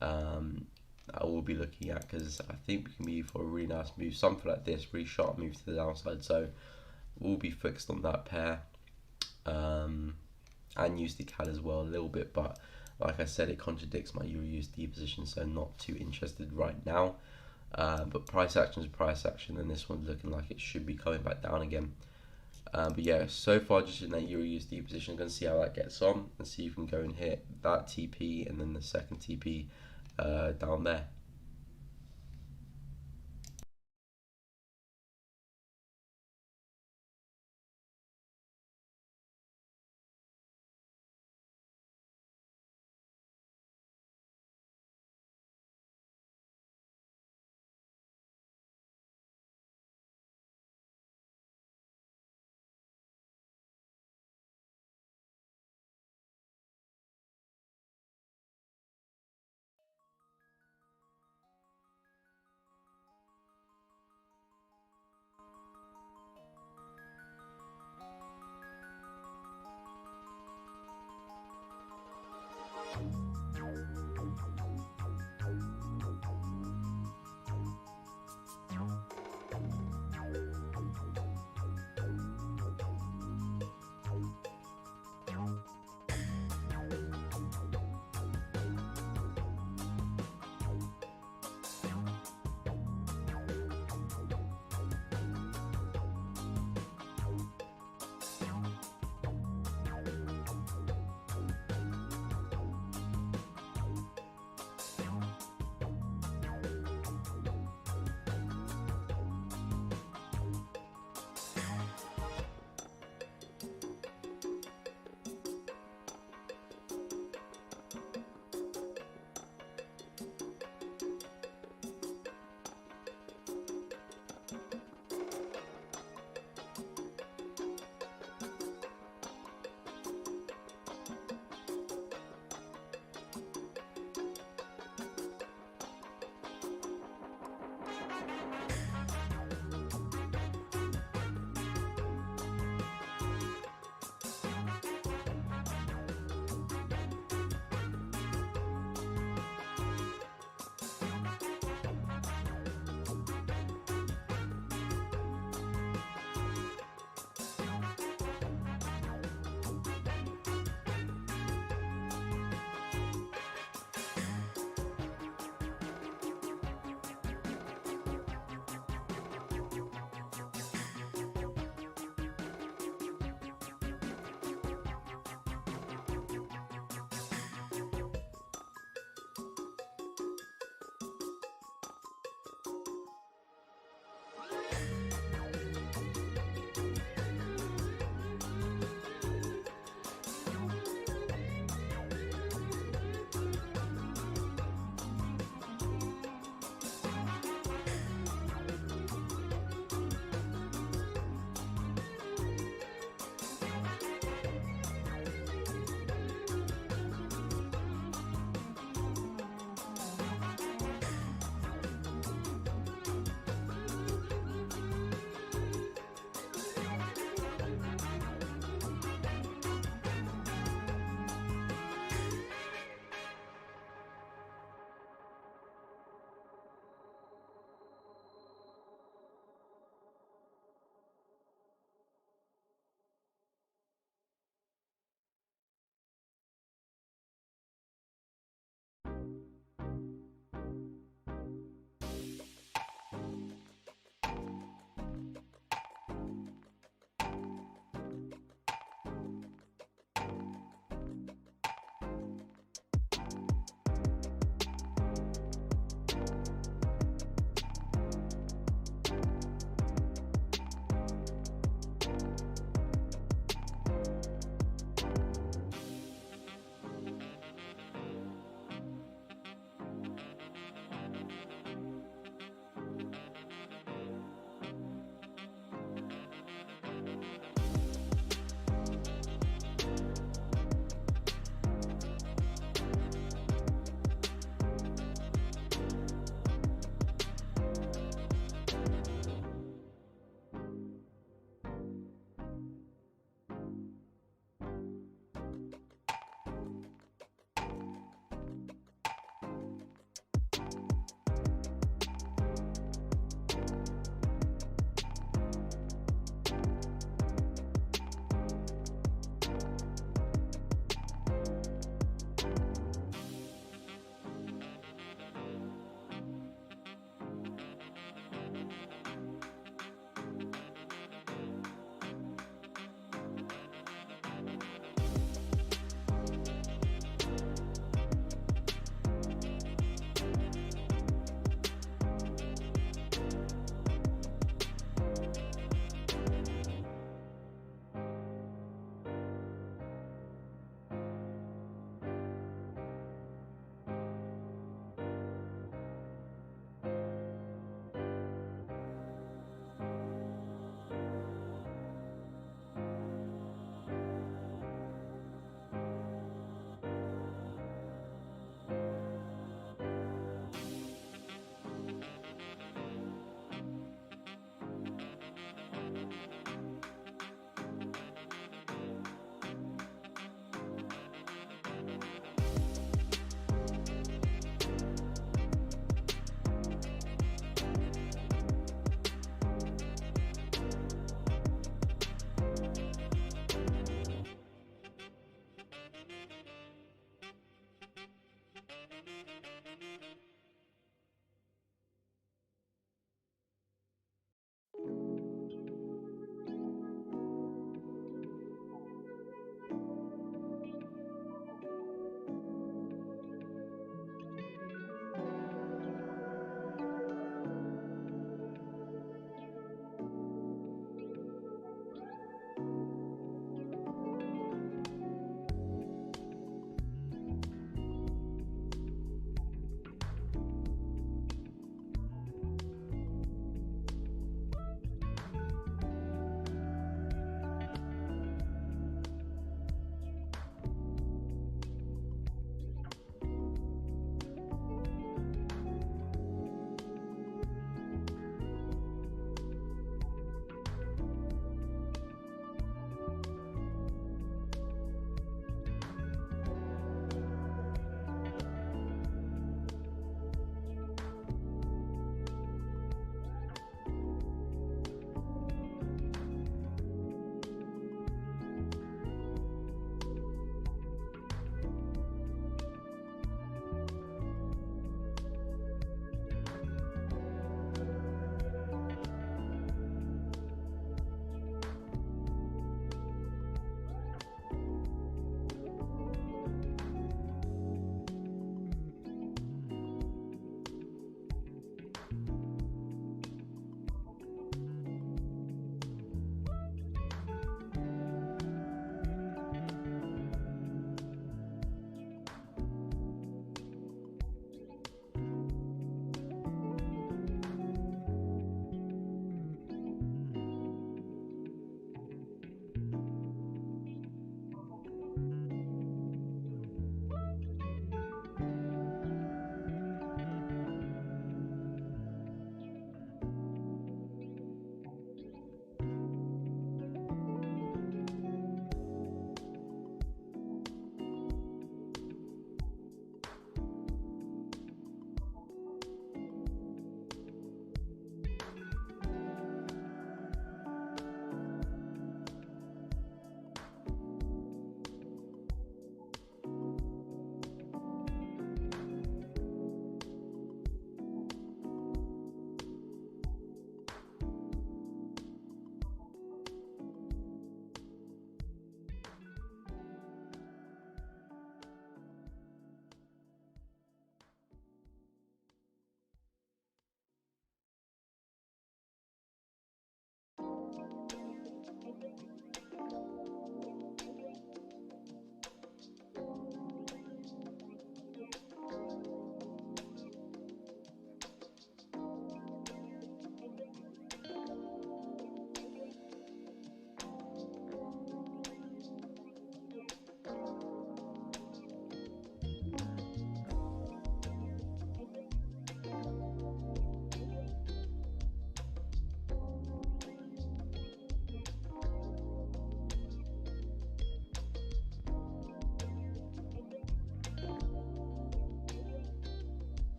I will be looking at, because I think we can be for a really nice move, something like this, really sharp move to the downside. So we'll be fixed on that pair, and USD CAD as well a little bit, but like I said, it contradicts my Euro USD position, so not too interested right now. But price action is price action, and this one's looking like it should be coming back down again. But yeah, so far just in that Euro USD position. I'm going to see how that gets on and see if we can go and hit that TP and then the second TP down there.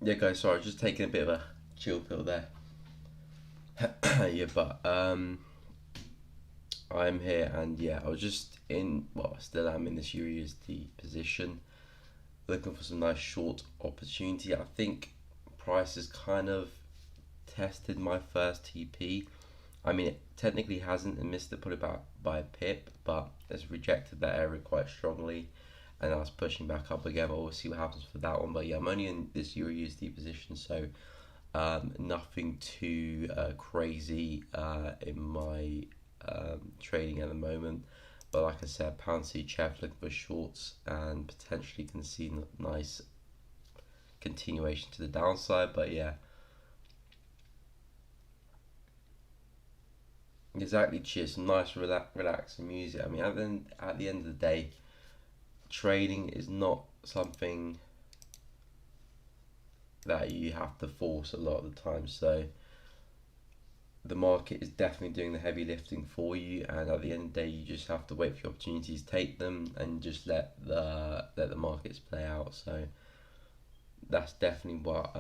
Yeah, guys, sorry, just taking a bit of a chill pill there. Yeah, but I'm here, and yeah, I was just in, well, I still am in this USD position, looking for some nice short opportunity. I think price has kind of tested my first TP. I mean, it technically hasn't and missed it, put about by a pip, but it's rejected that area quite strongly, and I was pushing back up again. But we'll see what happens for that one. But yeah, I'm only in this Euro USD position, so nothing too crazy in my trading at the moment. But like I said, pound CHF looking for shorts and potentially can see nice continuation to the downside. But yeah, exactly. Cheers. Some nice relaxing music. I mean, at the end of the day, trading is not something that you have to force a lot of the time. So the market is definitely doing the heavy lifting for you, and at the end of the day, you just have to wait for your opportunities, take them, and just let the markets play out. So that's definitely what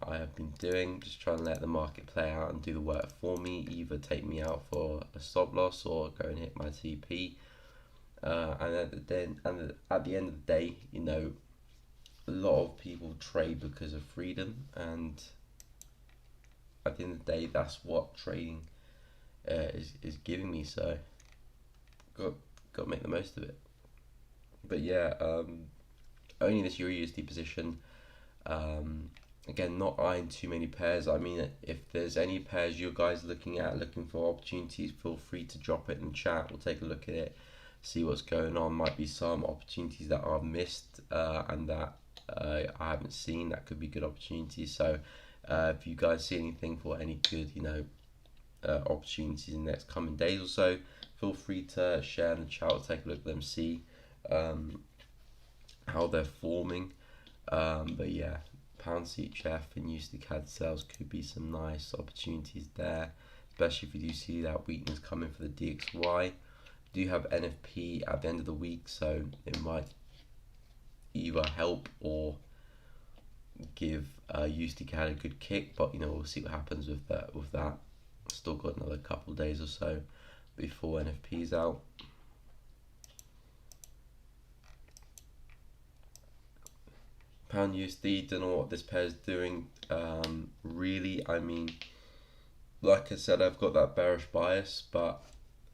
I have been doing, just trying to let the market play out and do the work for me, either take me out for a stop loss or go and hit my TP. At the end of the day, you know, a lot of people trade because of freedom, and at the end of the day, that's what trading is giving me. So got to make the most of it. But yeah, only this Euro USD position. Again, not eyeing too many pairs. I mean, if there's any pairs you guys looking at, looking for opportunities, feel free to drop it in the chat. We'll take a look at it, see what's going on. Might be some opportunities that I've missed and that I haven't seen that could be good opportunities. So if you guys see anything for any good, you know, opportunities in the next coming days or so, feel free to share in the chat. We'll take a look at them, see how they're forming. But yeah, pound CHF and USD CAD sales could be some nice opportunities there, especially if you do see that weakness coming for the DXY. Do have NFP at the end of the week, so it might either help or give USD CAD a good kick, but you know, we'll see what happens with that. Still got another couple of days or so before NFP is out. Pound USD, don't know what this pair is doing really. I mean, like I said, I've got that bearish bias, but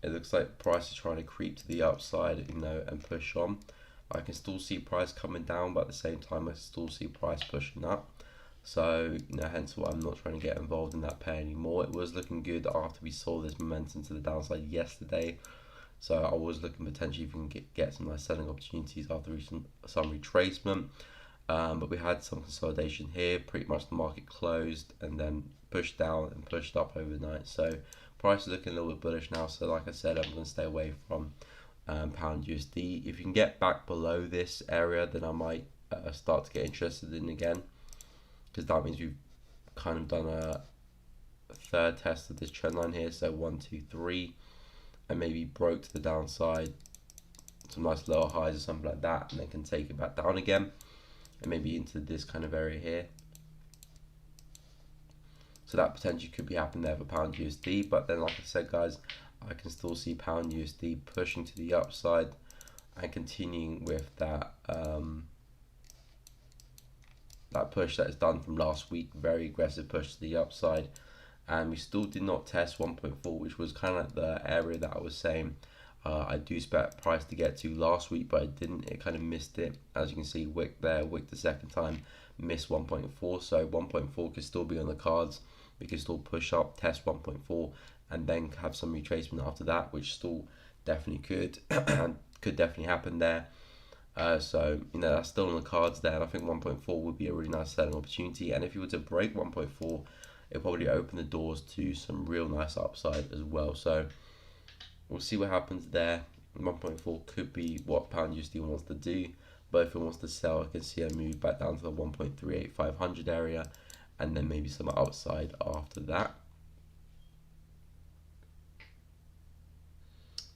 it looks like price is trying to creep to the upside, you know, and push on. I can still see price coming down, but at the same time I still see price pushing up. So, you know, hence why I'm not trying to get involved in that pair anymore. It was looking good after we saw this momentum to the downside yesterday, so I was looking potentially if we can get some nice selling opportunities after some retracement. But we had some consolidation here. Pretty much the market closed and then pushed down and pushed up overnight. So price is looking a little bit bullish now. So like I said, I'm going to stay away from pound USD. If you can get back below this area, then I might start to get interested in again, because that means we've kind of done a third test of this trend line here. So 1, 2, 3, and maybe broke to the downside, some nice lower highs or something like that, and then can take it back down again, and maybe into this kind of area here. So that potentially could be happening there for pound USD. But then, like I said, guys, I can still see pound USD pushing to the upside and continuing with that that push that is done from last week. Very aggressive push to the upside, and we still did not test 1.4, which was kind of like the area that I was saying I do expect price to get to last week, but it didn't. It kind of missed it. As you can see, wick there, wick the second time, missed 1.4. So 1.4 could still be on the cards. We could still push up, test 1.4, and then have some retracement after that, which still definitely could definitely happen there. So that's still on the cards there, and I think 1.4 would be a really nice selling opportunity. And if you were to break 1.4, it'll probably open the doors to some real nice upside as well. So we'll see what happens there. 1.4 could be what pound USD wants to do, but if it wants to sell, I can see a move back down to the 1.38500 area, and then maybe some upside after that.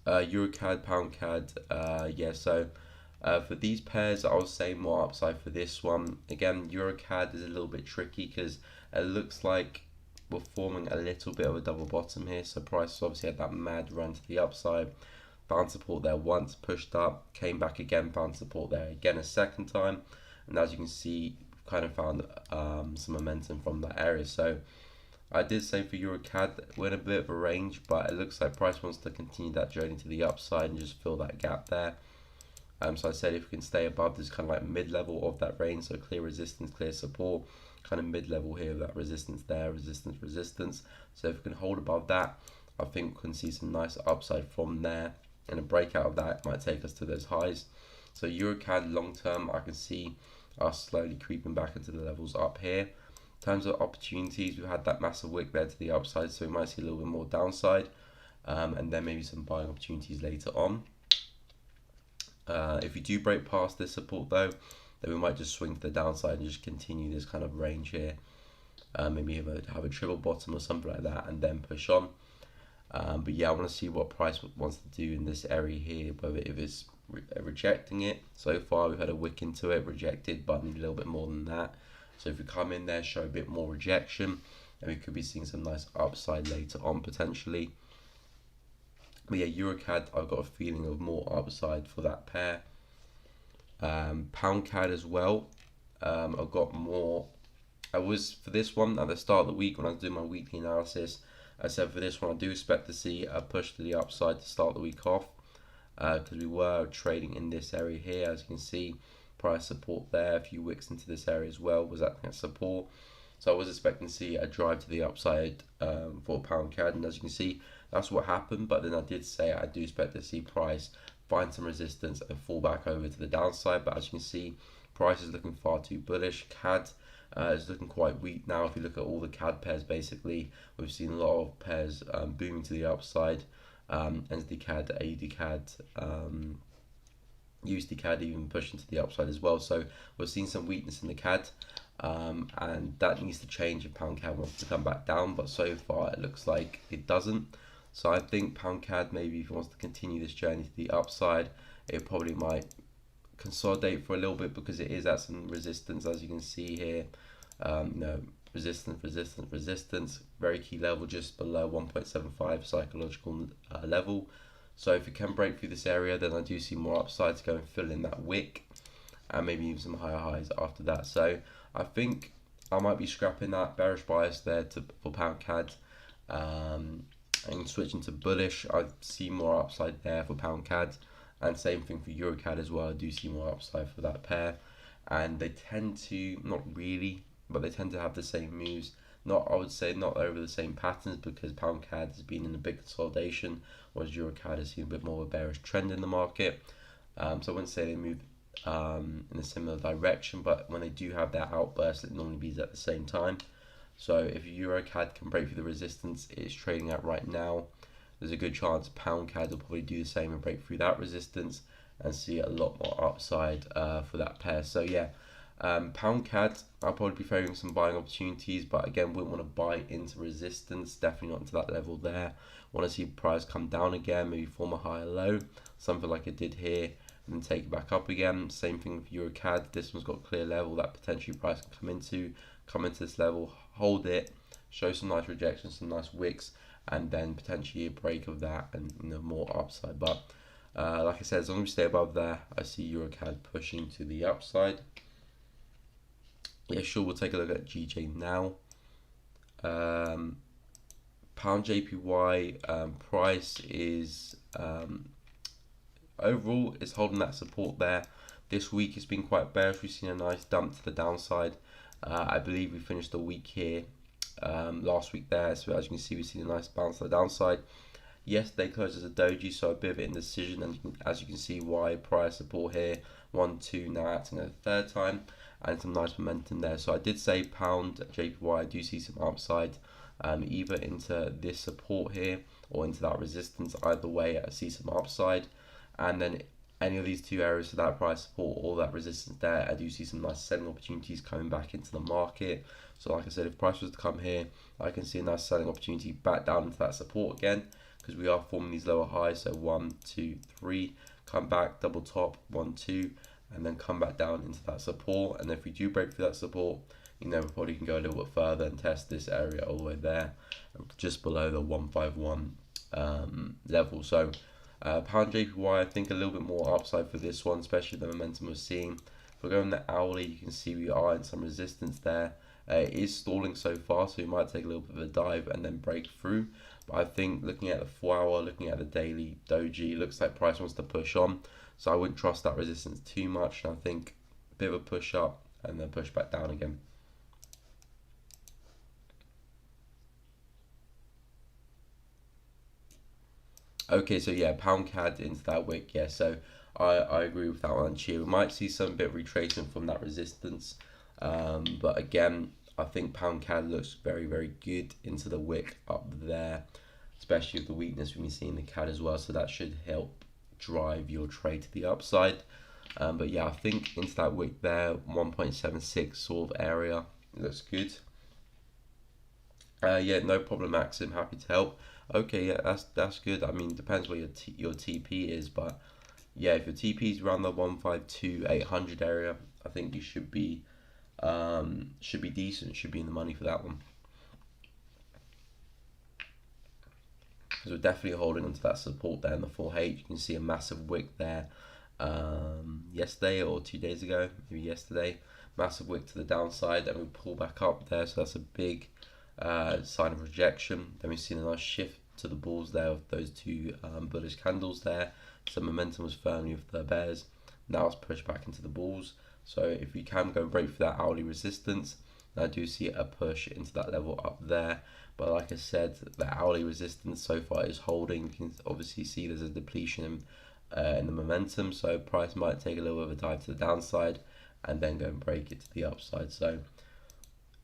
EuroCAD, Pound CAD, so for these pairs, I was saying more upside for this one. Again, EuroCAD is a little bit tricky because it looks like we're forming a little bit of a double bottom here. So price obviously had that mad run to the upside, found support there once, pushed up, came back again, found support there again a second time, and as you can see, kind of found some momentum from that area. So I did say for EuroCAD, we're in a bit of a range, but it looks like price wants to continue that journey to the upside and just fill that gap there. So I said if we can stay above this kind of like mid-level of that range, so clear resistance, clear support, kind of mid-level here, that resistance there, resistance. So if we can hold above that, I think we can see some nice upside from there, and a breakout of that might take us to those highs. So EuroCAD long term, I can see us slowly creeping back into the levels up here. In terms of opportunities, we've had that massive wick there to the upside, so we might see a little bit more downside, and then maybe some buying opportunities later on. If you do break past this support though, then we might just swing to the downside and just continue this kind of range here. Maybe have a triple bottom or something like that, and then push on. But yeah, I want to see what price wants to do in this area here, whether if it's rejecting it. So far we've had a wick into it, rejected, but I need a little bit more than that. So if we come in there, show a bit more rejection, then we could be seeing some nice upside later on potentially. But yeah, EuroCAD, I've got a feeling of more upside for that pair. Pound CAD as well. I've got more. I was, for this one at the start of the week when I was doing my weekly analysis, I said for this one I do expect to see a push to the upside to start the week off, because we were trading in this area here. As you can see, price support there, a few wicks into this area as well was acting as support. So I was expecting to see a drive to the upside for pound CAD, and as you can see, that's what happened. But then I did say I do expect to see price find some resistance and fall back over to the downside. But as you can see, price is looking far too bullish. CAD is looking quite weak now. If you look at all the CAD pairs, basically, we've seen a lot of pairs booming to the upside. NZD CAD, AUD CAD, USD CAD even pushing to the upside as well. So we're seeing some weakness in the CAD, and that needs to change if pound CAD wants to come back down. But so far, it looks like it doesn't. So I think pound CAD, maybe if it wants to continue this journey to the upside, it probably might consolidate for a little bit, because it is at some resistance, as you can see here. Resistance, very key level just below 1.75 psychological level. So if it can break through this area, then I do see more upside to go and fill in that wick, and maybe even some higher highs after that. So I think I might be scrapping that bearish bias there for pound CAD, and switching to bullish. I see more upside there for pound CAD, and same thing for EuroCAD as well. I do see more upside for that pair, and they tend to, not really, but they tend to have the same moves. I would say not over the same patterns, because pound CAD has been in a big consolidation, whereas EuroCAD has seen a bit more of a bearish trend in the market. So I wouldn't say they move in a similar direction, but when they do have that outburst, it normally be at the same time. So if EuroCAD can break through the resistance it's trading at right now, there's a good chance pound CAD will probably do the same and break through that resistance and see a lot more upside for that pair. So yeah, pound CAD, I'll probably be favoring some buying opportunities, but again, wouldn't want to buy into resistance, definitely not into that level there. Want to see price come down again, maybe form a higher low, something like it did here, and then take it back up again. Same thing with Euro CAD. This one's got a clear level that potentially price can come into this level, hold it, show some nice rejections, some nice wicks, and then potentially a break of that and more upside. But like I said, as long as we stay above there, I see Euro CAD pushing to the upside. Yeah, sure, we'll take a look at GJ now. Pound JPY price is overall is holding that support there. This week it's been quite bearish. We've seen a nice dump to the downside. I believe we finished the week here last week there, so as you can see, we've seen a nice bounce to the downside. Yesterday closed as a doji, so a bit of indecision, and as you can see why. Prior support here, 1, 2, now acting a third time, and some nice momentum there. So I did say pound JPY, I do see some upside, either into this support here or into that resistance. Either way, I see some upside, and then any of these two areas, so that price support or that resistance there, I do see some nice selling opportunities coming back into the market. So like I said, if price was to come here, I can see a nice selling opportunity back down into that support again, because we are forming these lower highs. So 1, 2, 3, come back, double top, 1, 2, and then come back down into that support. And if we do break through that support, we probably can go a little bit further and test this area all the way there, just below the 151 level. So pound JPY, I think a little bit more upside for this one, especially the momentum we're seeing. If we're going the hourly, you can see we are in some resistance there. It is stalling so far, so we might take a little bit of a dive and then break through. But I think looking at the 4 hour, looking at the daily doji, looks like price wants to push on. So I wouldn't trust that resistance too much. I think a bit of a push up and then push back down again. Okay, so yeah, pound CAD into that wick. Yeah, so I agree with that one. Cheer. We might see some bit of retracement from that resistance. But again, I think pound CAD looks very, very good into the wick up there, especially with the weakness we've been seeing in the CAD as well. So that should help drive your trade to the upside. But yeah, I think into that wick there, 1.76 sort of area, looks good. Yeah, no problem, Maxim. Happy to help. Okay, yeah, that's good. I mean, depends what your TP is, but yeah, if your TP is around the 152,800 area, I think you should be decent. Should be in the money for that one. Because we're definitely holding onto that support there in the 4H. You can see a massive wick there yesterday or 2 days ago, maybe yesterday. Massive wick to the downside, and we pull back up there. So that's a big sign of rejection. Then we've seen a nice shift to the bulls there with those two bullish candles there. So momentum was firmly with the bears. Now it's pushed back into the bulls. So if we can go break for that hourly resistance, I do see a push into that level up there. But like I said, the hourly resistance so far is holding. You can obviously see there's a depletion in the momentum. So price might take a little bit of a dive to the downside and then go and break it to the upside. So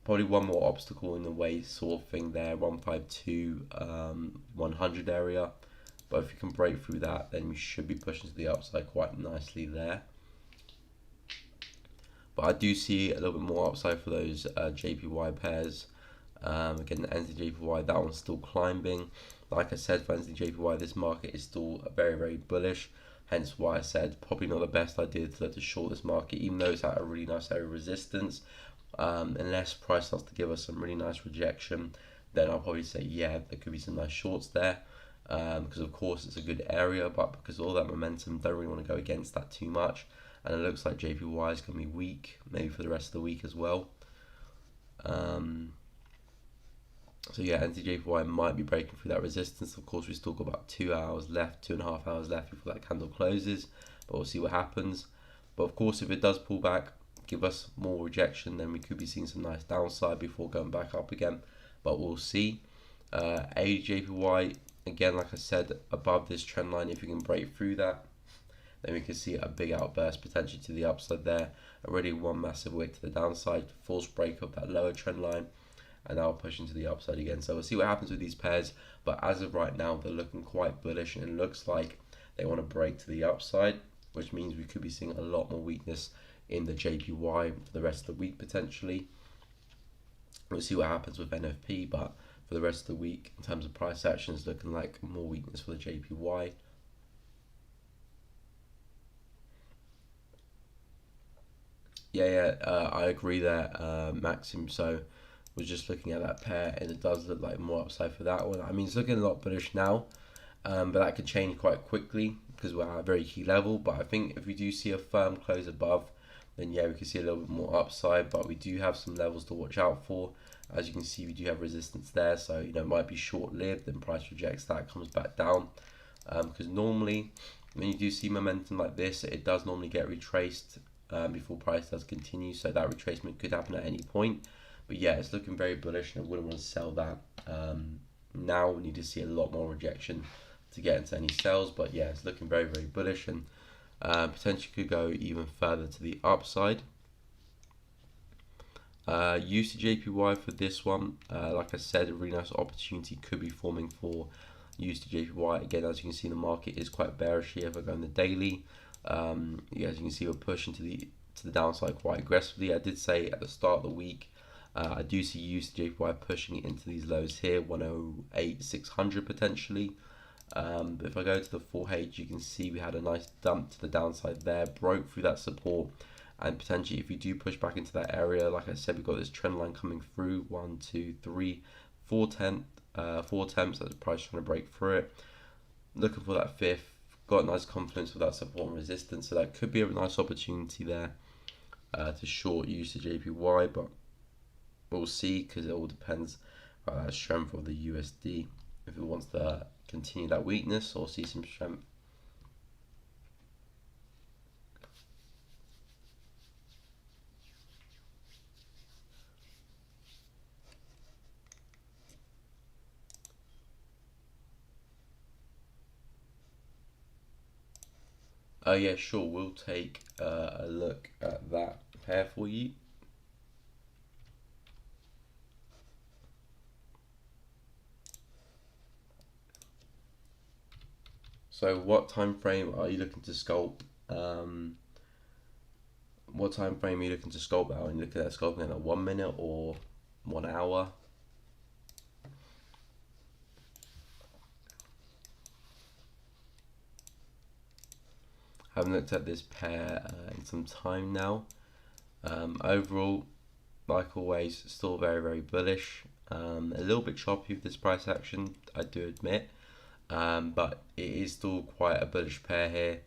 probably one more obstacle in the way sort of thing there, 152, 100 area. But if you can break through that, then you should be pushing to the upside quite nicely there. But I do see a little bit more upside for those JPY pairs. Again, the NZJPY, that one's still climbing. Like I said, for NZJPY, this market is still very, very bullish. Hence why I said probably not the best idea to short this market, even though it's at a really nice area of resistance. Unless price starts to give us some really nice rejection, then I'll probably say, yeah, there could be some nice shorts there. Because of course it's a good area, but because all that momentum, don't really want to go against that too much. And it looks like JPY is going to be weak, maybe for the rest of the week as well. So yeah, NZJPY might be breaking through that resistance. Of course, we still got about 2 hours left, 2.5 hours left before that candle closes. But we'll see what happens. But of course, if it does pull back, give us more rejection, then we could be seeing some nice downside before going back up again. But we'll see. AUDJPY, again, like I said, above this trend line, if you can break through that, then we can see a big outburst potentially to the upside there. Already one massive wick to the downside, false break of that lower trend line, and now pushing to the upside again. So we'll see what happens with these pairs, but as of right now, they're looking quite bullish, and it looks like they want to break to the upside, which means we could be seeing a lot more weakness in the JPY for the rest of the week potentially. We'll see what happens with NFP, but for the rest of the week, in terms of price action, it's looking like more weakness for the JPY. I agree there, Maxim. So we're just looking at that pair, and it does look like more upside for that one. I mean, it's looking a lot bullish now, but that could change quite quickly because we're at a very key level. But I think if we do see a firm close above, then yeah, we can see a little bit more upside. But we do have some levels to watch out for. As you can see, we do have resistance there, so you know it might be short-lived. Then price rejects that, comes back down. Because normally, when you do see momentum like this, it does normally get retraced before price does continue. So that retracement could happen at any point. But yeah, it's looking very bullish, and I wouldn't want to sell that. Now we need to see a lot more rejection to get into any sells. But yeah, it's looking very, very bullish, and potentially could go even further to the upside. USD/JPY for this one, like I said, a really nice opportunity could be forming for USD/JPY. Again, as you can see, the market is quite bearish here. If I go in the daily, yeah, as you can see, we're pushing to the downside quite aggressively. I did say at the start of the week, I do see USD/JPY pushing it into these lows here, 108,600 potentially. But if I go to the 4H, you can see we had a nice dump to the downside there, broke through that support. And potentially, if we do push back into that area, like I said, we've got this trend line coming through. 1, 2, 3, 4 attempts at the price trying to break through it. Looking for that fifth. Got nice confidence with that support and resistance, so that could be a nice opportunity there to short USD/JPY, but we'll see because it all depends on the strength of the USD. If it wants to continue that weakness or see some strength. Yeah, sure. We'll take a look at that pair for you. So, what time frame are you looking to sculpt? What time frame are you looking to sculpt out? Are you looking at sculpting at 1 minute or 1 hour? Haven't looked at this pair in some time now. Overall, like always, still very, very bullish. A little bit choppy with this price action, I do admit, but it is still quite a bullish pair here.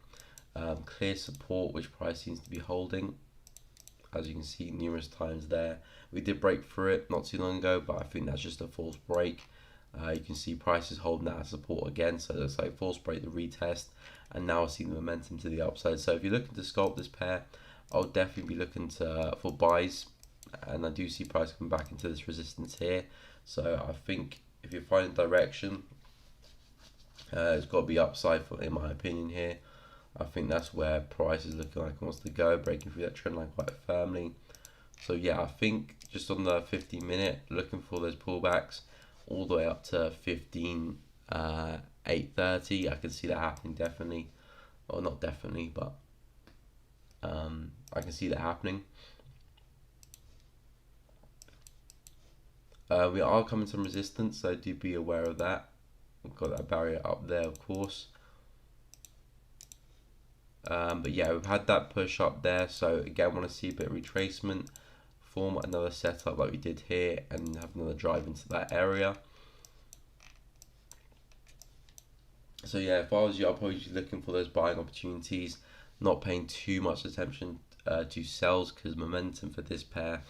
Clear support, which price seems to be holding, as you can see numerous times there. We did break through it not too long ago, but I think that's just a false break. You can see prices holding that support again, so it looks like false break, the retest, and now I see the momentum to the upside. So if you're looking to sculpt this pair, I'll definitely be looking for buys, and I do see price coming back into this resistance here. So I think if you're finding direction, it's got to be upside for, in my opinion here. I think that's where price is looking like it wants to go, breaking through that trend line quite firmly. So yeah, I think just on the 15-minute, looking for those pullbacks all the way up to 8:30. I can see that happening definitely, or not definitely, but I can see that happening. We are coming to some resistance, so do be aware of that. We've got that barrier up there, of course. But yeah, we've had that push up there, so again, want to see a bit of retracement, form another setup like we did here, and have another drive into that area. So yeah, if I was you, I'll probably be looking for those buying opportunities, not paying too much attention to sells, because momentum for this pair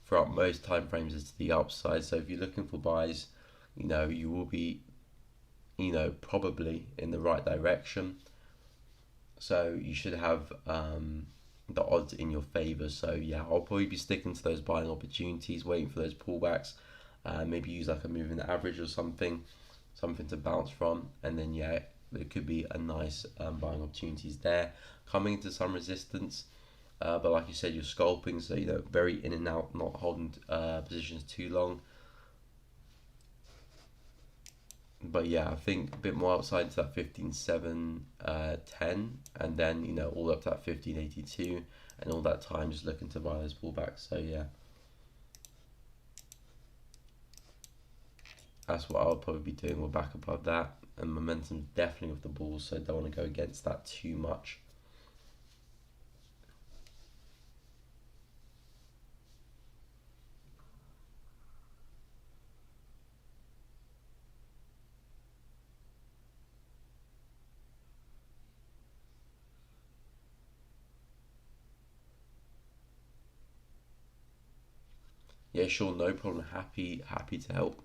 throughout most time frames is to the upside. So if you're looking for buys, you know, you will be, you know, probably in the right direction. So you should have the odds in your favor. So yeah, I'll probably be sticking to those buying opportunities, waiting for those pullbacks. Maybe use like a moving average or something to bounce from, and then yeah, there could be a nice buying opportunities there, coming into some resistance. But like you said, you're scalping, so you know, very in and out, not holding positions too long. But yeah, I think a bit more outside to that 15.7, 10, and then you know all up to that 15.82, and all that time just looking to buy those pullbacks. So yeah, that's what I'll probably be doing. We're back above that, and momentum's definitely with the balls, so don't want to go against that too much. Yeah, sure, no problem. Happy to help.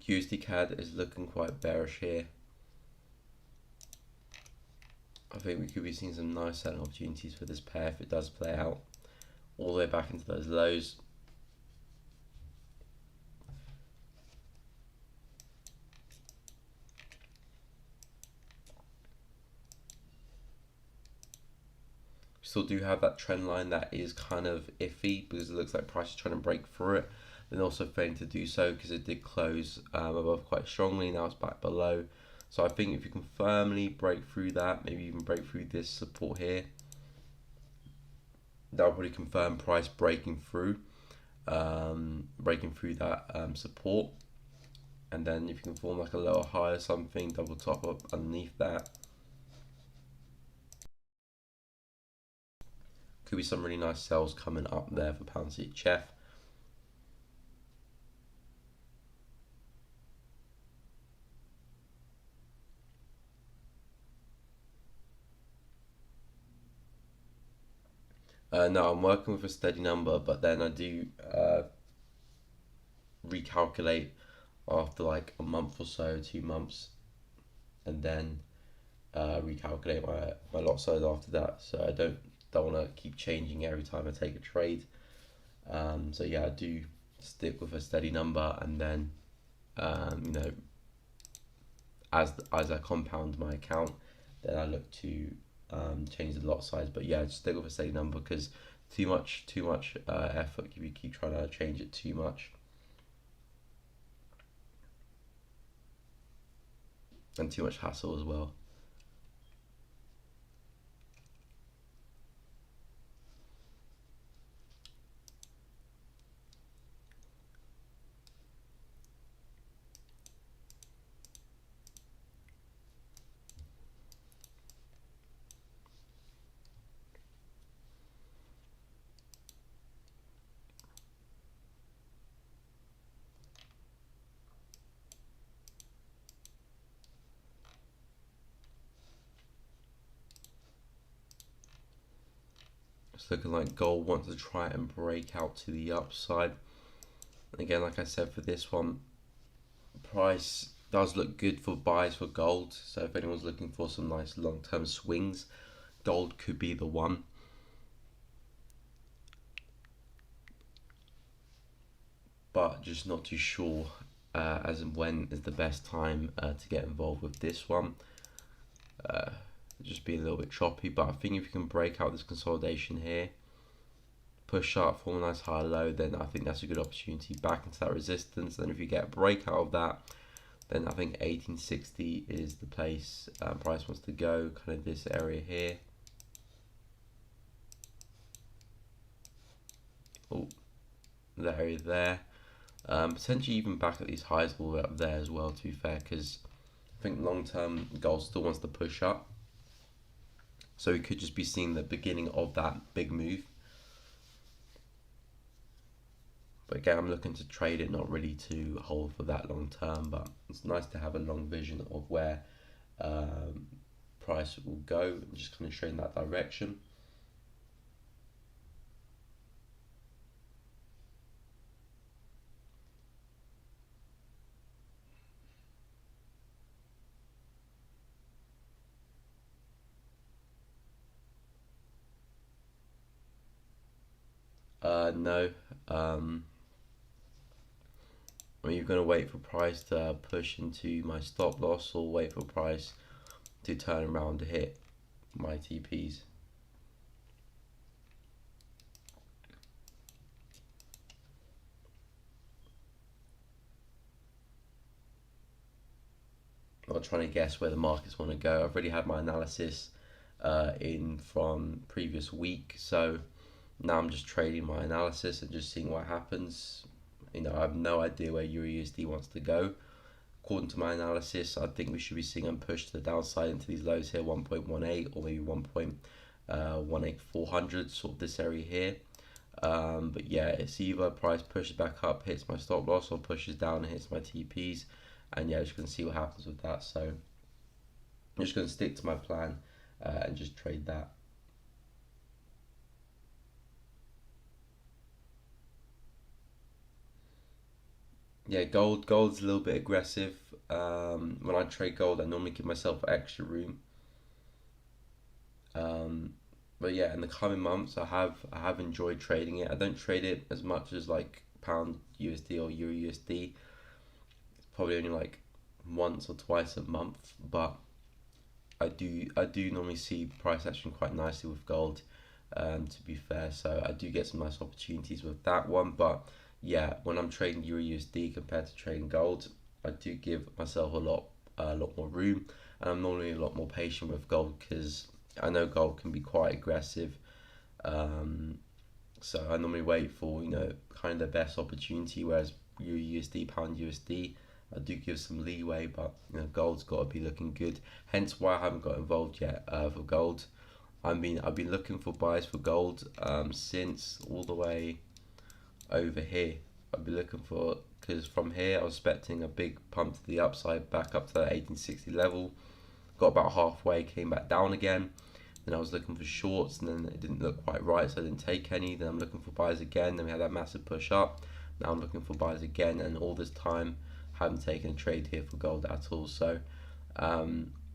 USD CAD is looking quite bearish here. I think we could be seeing some nice selling opportunities for this pair if it does play out all the way back into those lows. Still do have that trend line that is kind of iffy because it looks like price is trying to break through it, then also failing to do so because it did close above quite strongly. Now it's back below. So I think if you can firmly break through that, maybe even break through this support here, that will probably confirm price breaking through that support. And then if you can form like a lower high or something, double top up underneath that, could be some really nice sells coming up there for pound CHF. No, I'm working with a steady number, but then I do recalculate after like a month or so, 2 months, and then recalculate my lot size after that. So I don't want to keep changing every time I take a trade. So yeah, I do stick with a steady number, and then you know, as I compound my account, then I look to change the lot size. But yeah, just stick with a steady number because too much effort if you keep trying to change it too much, and too much hassle as well. It's looking like gold wants to try and break out to the upside. Again, like I said, for this one, price does look good for buys for gold. So if anyone's looking for some nice long-term swings, gold could be the one. But just not too sure as and when is the best time to get involved with this one. Just be a little bit choppy, but I think if you can break out this consolidation here, push up, form a nice high low, then I think that's a good opportunity back into that resistance. Then if you get a breakout of that, then I think 1860 is the place price wants to go, kind of this area here. Oh, that area there. Potentially even back at these highs all the way up there as well, to be fair, because I think long term gold still wants to push up. So we could just be seeing the beginning of that big move. But again, I'm looking to trade it, not really to hold for that long term, but it's nice to have a long vision of where price will go and just kind of show in that direction. No. Are you going to wait for price to push into my stop loss, or wait for price to turn around to hit my TPs? Well, not trying to guess where the markets want to go. I've already had my analysis in from previous week, so now I'm just trading my analysis and just seeing what happens. I have no idea where Euro USD wants to go. According to my analysis, I think we should be seeing them push to the downside into these lows here, 1.18 or maybe 1.18400, sort of this area here. But yeah, it's either price pushes back up, hits my stop loss, or pushes down and hits my TPs. And yeah, just going to see what happens with that. So I'm just going to stick to my plan and just trade that. Yeah, gold's a little bit aggressive. When I trade gold, I normally give myself extra room. But yeah, in the coming months, I have enjoyed trading it. I don't trade it as much as like pound USD or euro USD. It's probably only like once or twice a month, but I do normally see price action quite nicely with gold. To be fair, so I do get some nice opportunities with that one. But yeah, when I'm trading euro USD compared to trading gold, I do give myself a lot more room, and I'm normally a lot more patient with gold because I know gold can be quite aggressive. Um, so I normally wait for kind of the best opportunity, whereas Euro USD, pound USD, I do give some leeway, but gold's got to be looking good. Hence why I haven't got involved yet for gold. I've been looking for buys for gold since all the way over here. I've been looking for, because from here I was expecting a big pump to the upside back up to that 1860 level. Got about halfway, came back down again. Then I was looking for shorts, and then it didn't look quite right, so I didn't take any. Then I'm looking for buys again. Then we had that massive push up. Now I'm looking for buys again, and all this time I haven't taken a trade here for gold at all. So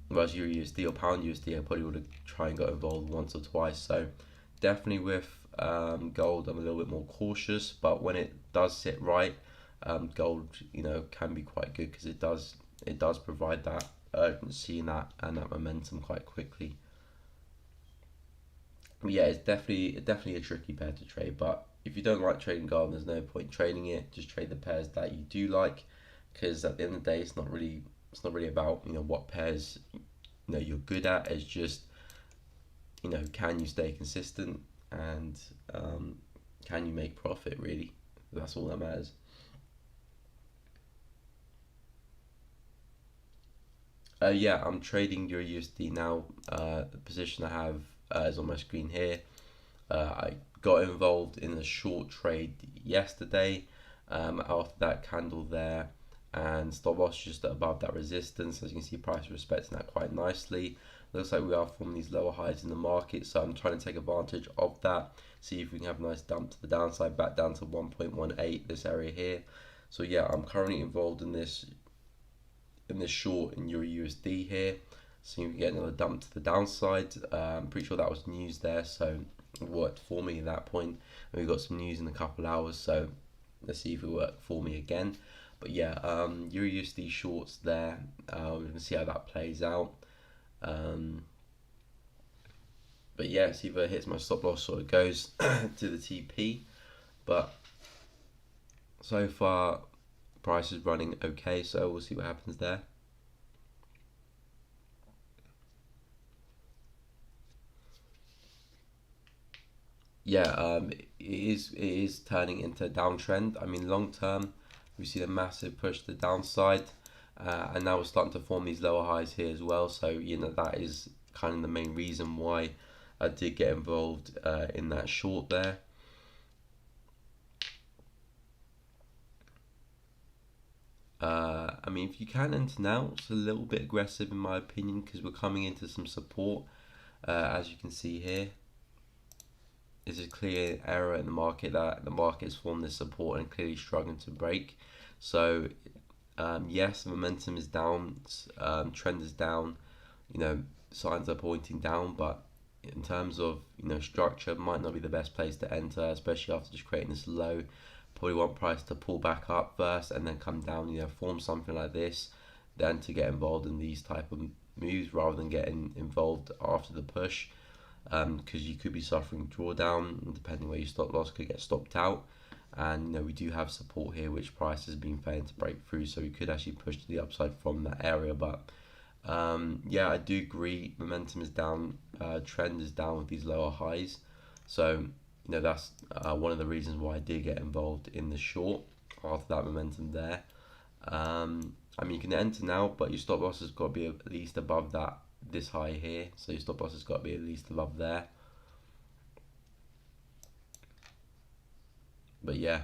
whereas Euro USD or pound USD, I probably would have tried and got involved once or twice. So definitely with gold, I'm a little bit more cautious. But when it does sit right, gold can be quite good because it does provide that urgency and that momentum quite quickly. But yeah, it's definitely a tricky pair to trade. But if you don't like trading gold, there's no point trading it. Just trade the pairs that you do like, because at the end of the day, it's not really about what pairs you're good at. It's just can you stay consistent, and can you make profit, really. That's all that matters. Yeah, I'm trading Euro USD now. The position I have is on my screen here. I got involved in a short trade yesterday after that candle there, and stop loss just above that resistance. As you can see, price respecting that quite nicely. Looks like we are forming these lower highs in the market, so I'm trying to take advantage of that. See if we can have a nice dump to the downside, back down to 1.18, this area here. So yeah, I'm currently involved in this short in Euro USD here. So you can get another dump to the downside. I'm pretty sure that was news there, so it worked for me at that point. And we've got some news in a couple hours, so let's see if it worked for me again. But yeah, Euro USD shorts there. We can see how that plays out. But yeah, it's either hits my stop loss or it goes to the TP. But so far, price is running okay, so we'll see what happens there. Yeah, it is turning into a downtrend. I mean, long term, we see a massive push to the downside, and now we're starting to form these lower highs here as well. So that is kind of the main reason why I did get involved in that short there. I mean, if you can enter now, it's a little bit aggressive in my opinion, because we're coming into some support, as you can see here. There's a clear error in the market that the market has formed this support and clearly struggling to break. So yes, the momentum is down, trend is down, signs are pointing down, but in terms of structure, might not be the best place to enter, especially after just creating this low. Probably want price to pull back up first and then come down, form something like this, then to get involved in these type of moves rather than getting involved after the push, because you could be suffering drawdown, depending where your stop loss could get stopped out. And we do have support here which price has been failing to break through, so we could actually push to the upside from that area. But Yeah, I do agree. Momentum is down. Trend is down with these lower highs. So, that's one of the reasons why I did get involved in the short after that momentum there. I mean, you can enter now, but your stop loss has got to be at least above this high here. So your stop loss has got to be at least above there. But yeah.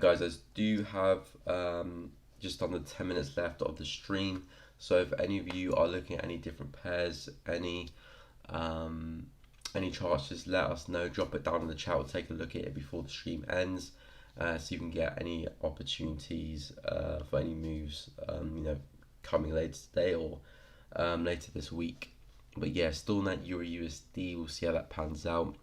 Guys, I do have just under 10 minutes left of the stream. So if any of you are looking at any different pairs, um, any charts, just let us know. Drop it down in the chat. We'll take a look at it before the stream ends, so you can get any opportunities for any moves, coming later today or later this week. But yeah, still in that Euro USD. We'll see how that pans out.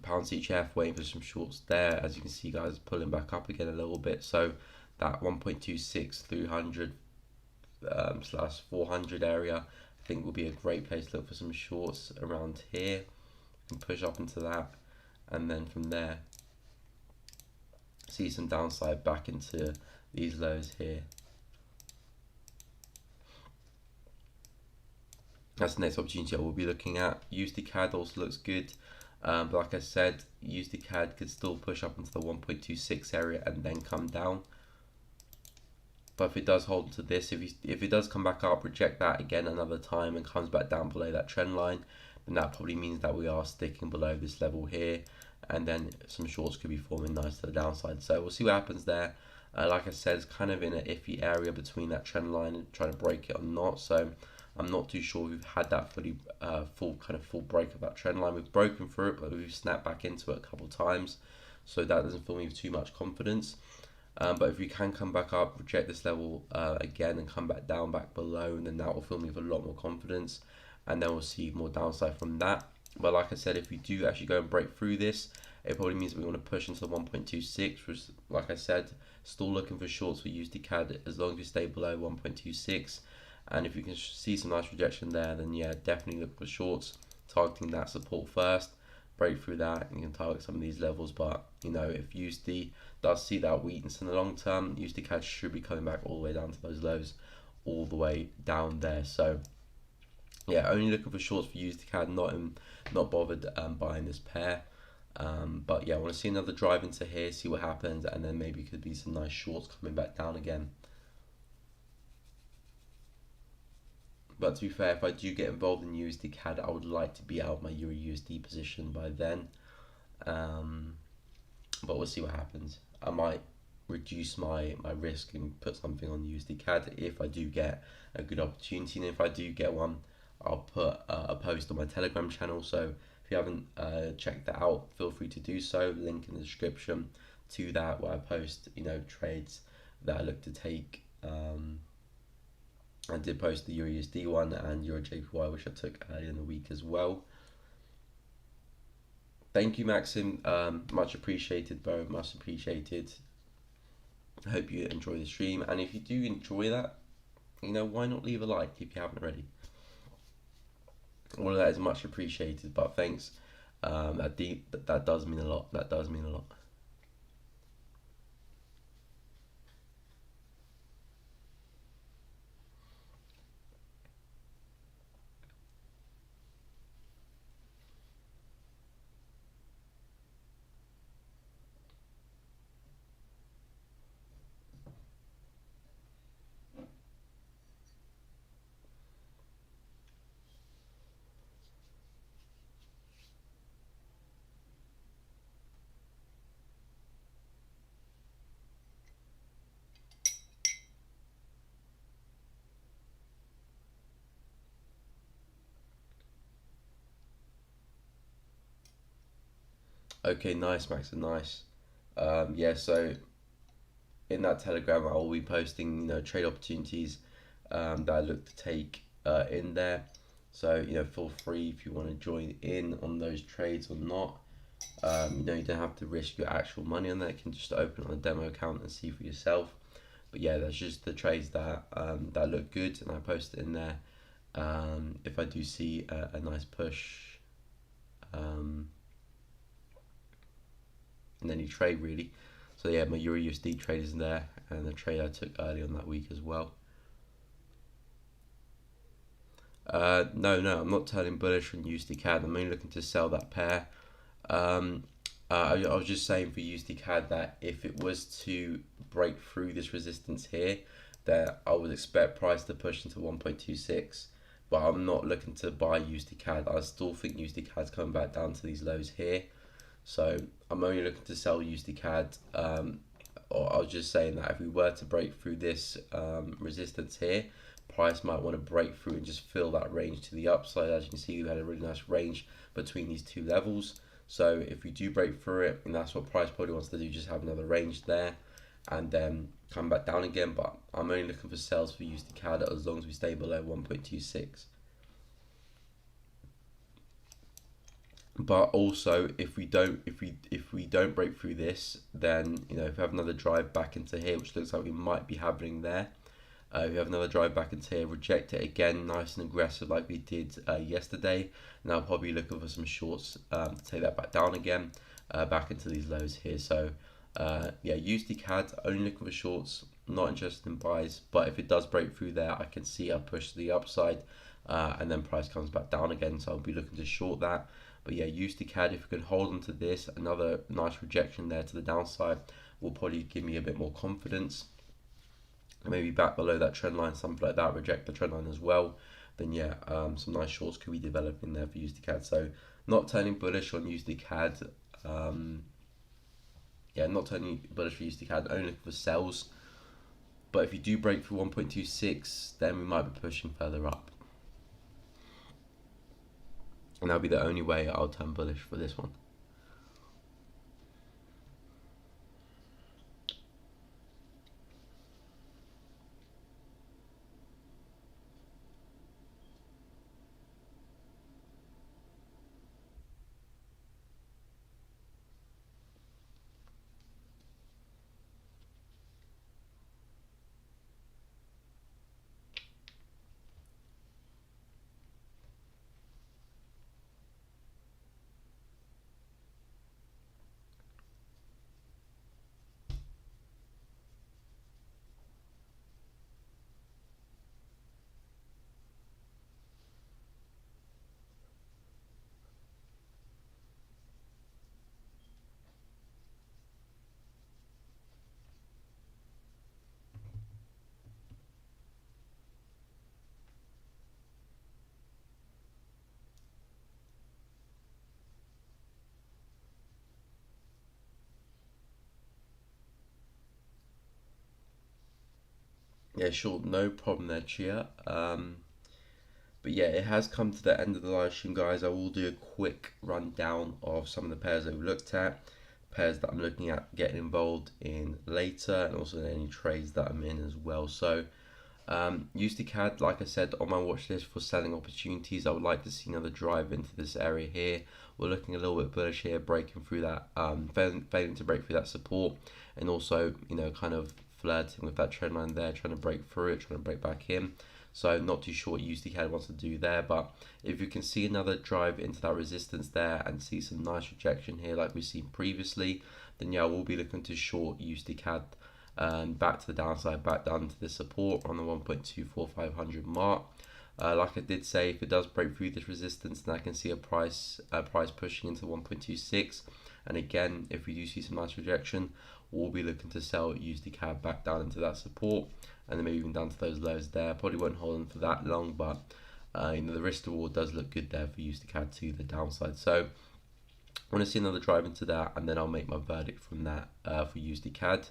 Pound CHF waiting for some shorts there. As you can see, guys, pulling back up again a little bit. So that 1.26 300 slash 400 area, I think will be a great place to look for some shorts around here. And push up into that, and then from there see some downside back into these lows here. That's the next opportunity I will be looking at. USD CAD also looks good. But like I said, USD CAD could still push up into the 1.26 area and then come down. But if it does hold to this, if it does come back up, reject that again another time and comes back down below that trend line, then that probably means that we are sticking below this level here, and then some shorts could be forming nice to the downside. So we'll see what happens there. Like I said, it's kind of in an iffy area between that trend line and trying to break it or not. So I'm not too sure we've had that full break of that trend line. We've broken through it, but we've snapped back into it a couple of times, so that doesn't fill me with too much confidence. But if we can come back up, reject this level again and come back down, back below, and then that will fill me with a lot more confidence, and then we'll see more downside from that. But like I said, if we do actually go and break through this, it probably means we want to push into the 1.26, which, like I said, still looking for shorts for USD CAD as long as we stay below 1.26. And if you can see some nice rejection there, then yeah, definitely look for shorts, targeting that support first, break through that, and you can target some of these levels. But if USD does see that weakness in the long term, USD CAD should be coming back all the way down to those lows, all the way down there. So yeah, only looking for shorts for USD CAD, not bothered buying this pair. But yeah, I want to see another drive into here, see what happens, and then maybe could be some nice shorts coming back down again. But to be fair, if I do get involved in USD CAD, I would like to be out of my Euro USD position by then. But we'll see what happens. I might reduce my risk and put something on USD CAD if I do get a good opportunity. And if I do get one, I'll put a post on my Telegram channel. So if you haven't checked that out, feel free to do so. Link in the description to that, where I post trades that I look to take. I did post the Euro USD one and Euro JPY, which I took earlier in the week as well. Thank you, Maxim. Much appreciated, bro. Much appreciated. I hope you enjoy the stream, and if you do enjoy that, why not leave a like if you haven't already? All of that is much appreciated. But thanks. That does mean a lot. That does mean a lot. Okay, nice, Max, nice. Yeah, so in that Telegram, I will be posting, trade opportunities that I look to take in there. So, feel free if you want to join in on those trades or not. You don't have to risk your actual money on that. You can just open on a demo account and see for yourself. But yeah, that's just the trades that that look good, and I post it in there. If I do see a nice push in any trade really. So yeah, my Euro USD trade is in there, and the trade I took early on that week as well. No, I'm not turning bullish on USD CAD. I'm only looking to sell that pair. I was just saying for USD CAD that if it was to break through this resistance here, that I would expect price to push into 1.26. But I'm not looking to buy USD CAD. I still think USD CAD's coming back down to these lows here. So I'm only looking to sell USD CAD. Or I was just saying that if we were to break through this resistance here, price might want to break through and just fill that range to the upside. As you can see, we had a really nice range between these two levels. So if we do break through it, and that's what price probably wants to do, just have another range there and then come back down again. But I'm only looking for sales for USD CAD as long as we stay below 1.26. But also, if we don't break through this, then if we have another drive back into here, which looks like we might be happening there. We have another drive back into here, reject it again, nice and aggressive like we did yesterday. Now probably looking for some shorts to take that back down again, back into these lows here. So yeah, USD CAD, only looking for shorts, not interested in buys. But if it does break through there, I can see a push to the upside, and then price comes back down again. So I'll be looking to short that. But yeah, USD CAD, if we can hold on to this, another nice rejection there to the downside will probably give me a bit more confidence. Maybe back below that trend line, something like that, reject the trend line as well, then yeah, some nice shorts could be developing there for USD CAD. So not turning bullish on USD CAD. Yeah, not turning bullish for USD CAD, only looking for sells. But if you do break through 1.26, then we might be pushing further up. And that'll be the only way I'll turn bullish for this one. Yeah, sure, no problem there, Chia. But yeah, it has come to the end of the live stream, guys. I will do a quick rundown of some of the pairs that we looked at, pairs that I'm looking at getting involved in later, and also any trades that I'm in as well. So USD CAD, like I said, on my watch list for selling opportunities. I would like to see another drive into this area here. We're looking a little bit bullish here, breaking through that, failing to break through that support, and also kind of flirting with that trend line there, trying to break through it, trying to break back in. So not too sure what USD CAD wants to do there, but if you can see another drive into that resistance there and see some nice rejection here like we've seen previously, then yeah, we'll be looking to short USD CAD back to the downside, back down to the support on the 1.24500 mark. Like I did say, if it does break through this resistance, then I can see a price pushing into 1.26. And again, if we do see some nice rejection, we'll be looking to sell USD CAD back down into that support, and then maybe even down to those lows there. Probably won't hold on for that long, but the risk reward does look good there for USD CAD to the downside. So I want to see another drive into that, and then I'll make my verdict from that for USD CAD.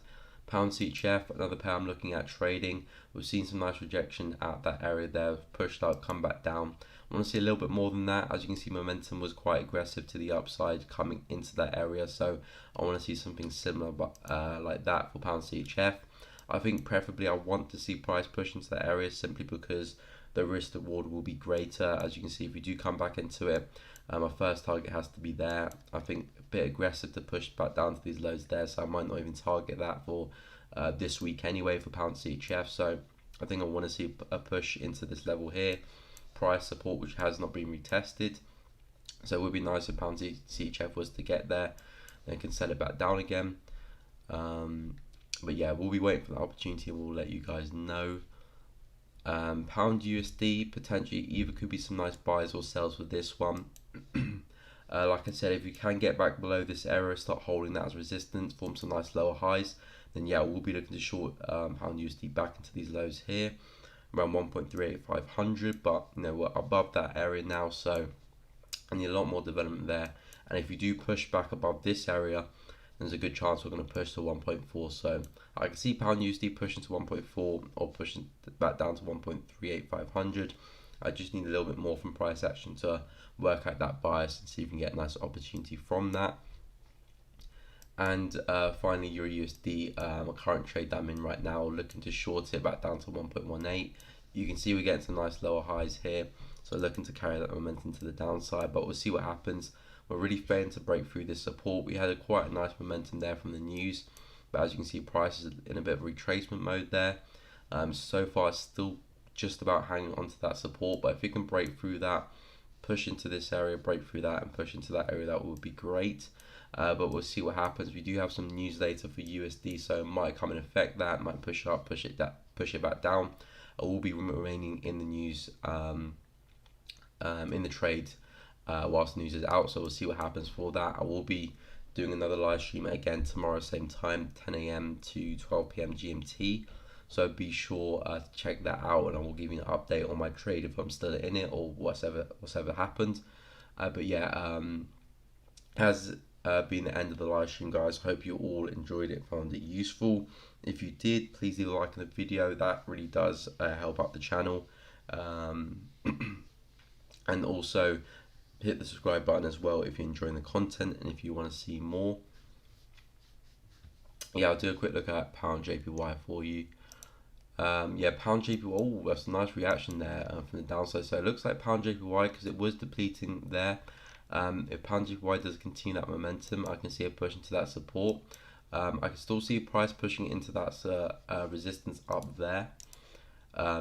Pound CHF, another pair I'm looking at trading. We've seen some nice rejection at that area there, pushed out, come back down. I want to see a little bit more than that. As you can see, momentum was quite aggressive to the upside coming into that area, so I want to see something similar, but like that for Pound CHF. I think preferably I want to see price push into that area simply because the risk reward will be greater. As you can see, if we do come back into it, my first target has to be there. I think a bit aggressive to push back down to these lows there, so I might not even target that for this week anyway for pound CHF. So I think I want to see a push into this level here, price support, which has not been retested. So it would be nice if pound CHF was to get there, then can sell it back down again. But yeah, we'll be waiting for the opportunity and we'll let you guys know. Pound USD, potentially either could be some nice buys or sells for this one. Like I said, if you can get back below this area, start holding that as resistance, form some nice lower highs, then yeah, we'll be looking to short pound USD back into these lows here, around 1.38500. But you know, we're above that area now, so I need a lot more development there. And if you do push back above this area, there's a good chance we're going to push to 1.4. So I can see pound USD pushing to 1.4 or pushing back down to 1.38500. I just need a little bit more from price action to work out that bias and see if we can get a nice opportunity from that. And finally, Euro USD, a current trade that I'm in right now, looking to short it back down to 1.18. You can see we're getting some nice lower highs here, so looking to carry that momentum to the downside, but we'll see what happens. We're really failing to break through this support. We had quite a nice momentum there from the news, but as you can see, price is in a bit of retracement mode there. So far, it's still just about hanging on to that support, but if we can break through that, push into this area, break through that, and push into that area, that would be great. But we'll see what happens. We do have some news later for USD, so it might come and affect that, might push up, push it back down. I will be remaining in the news, in the trade, whilst news is out, so we'll see what happens for that. I will be doing another live stream again tomorrow, same time, 10 a.m. to 12 p.m. GMT. So be sure to check that out, and I will give you an update on my trade if I'm still in it or whatever happened. But yeah, has been the end of the live stream, guys. Hope you all enjoyed it, found it useful. If you did, please leave a like on the video. That really does help out the channel. And also hit the subscribe button as well if you're enjoying the content and if you want to see more. Yeah, I'll do a quick look at pound JPY for you. Yeah, pound JPY, oh, that's a nice reaction there from the downside. So it looks like pound JPY, because it was depleting there. If pound JPY does continue that momentum, I can see a push into that support. I can still see price pushing into that resistance up there.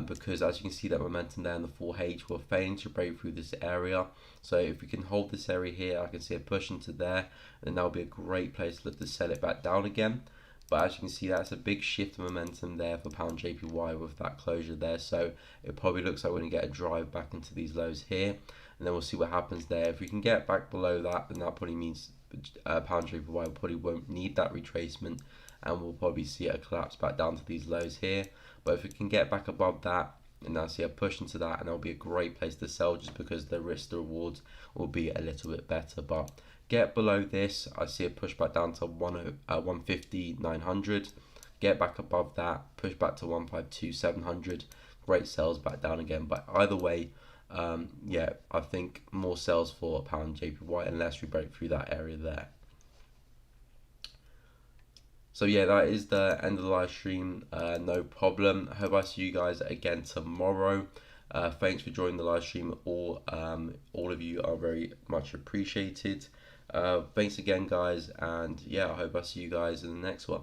Because as you can see, that momentum there in the 4H, we're failing to break through this area. So if we can hold this area here, I can see a push into there, and that'll be a great place to look to sell it back down again. But as you can see, that's a big shift of momentum there for pound JPY with that closure there. So it probably looks like we're going to get a drive back into these lows here, and then we'll see what happens there. If we can get back below that, then that probably means pound JPY probably won't need that retracement, and we'll probably see a collapse back down to these lows here. But if we can get back above that, and I see a push into that, and that'll be a great place to sell, just because the risk to rewards will be a little bit better. But get below this, I see a push back down to 150 900. Get back above that, push back to 152 700. Great sells back down again. But either way, yeah, I think more sells for pound JPY unless we break through that area there. So yeah, that is the end of the live stream. No problem. I hope I see you guys again tomorrow. Thanks for joining the live stream. All of you are very much appreciated. Thanks again, guys, and yeah, I hope I see you guys in the next one.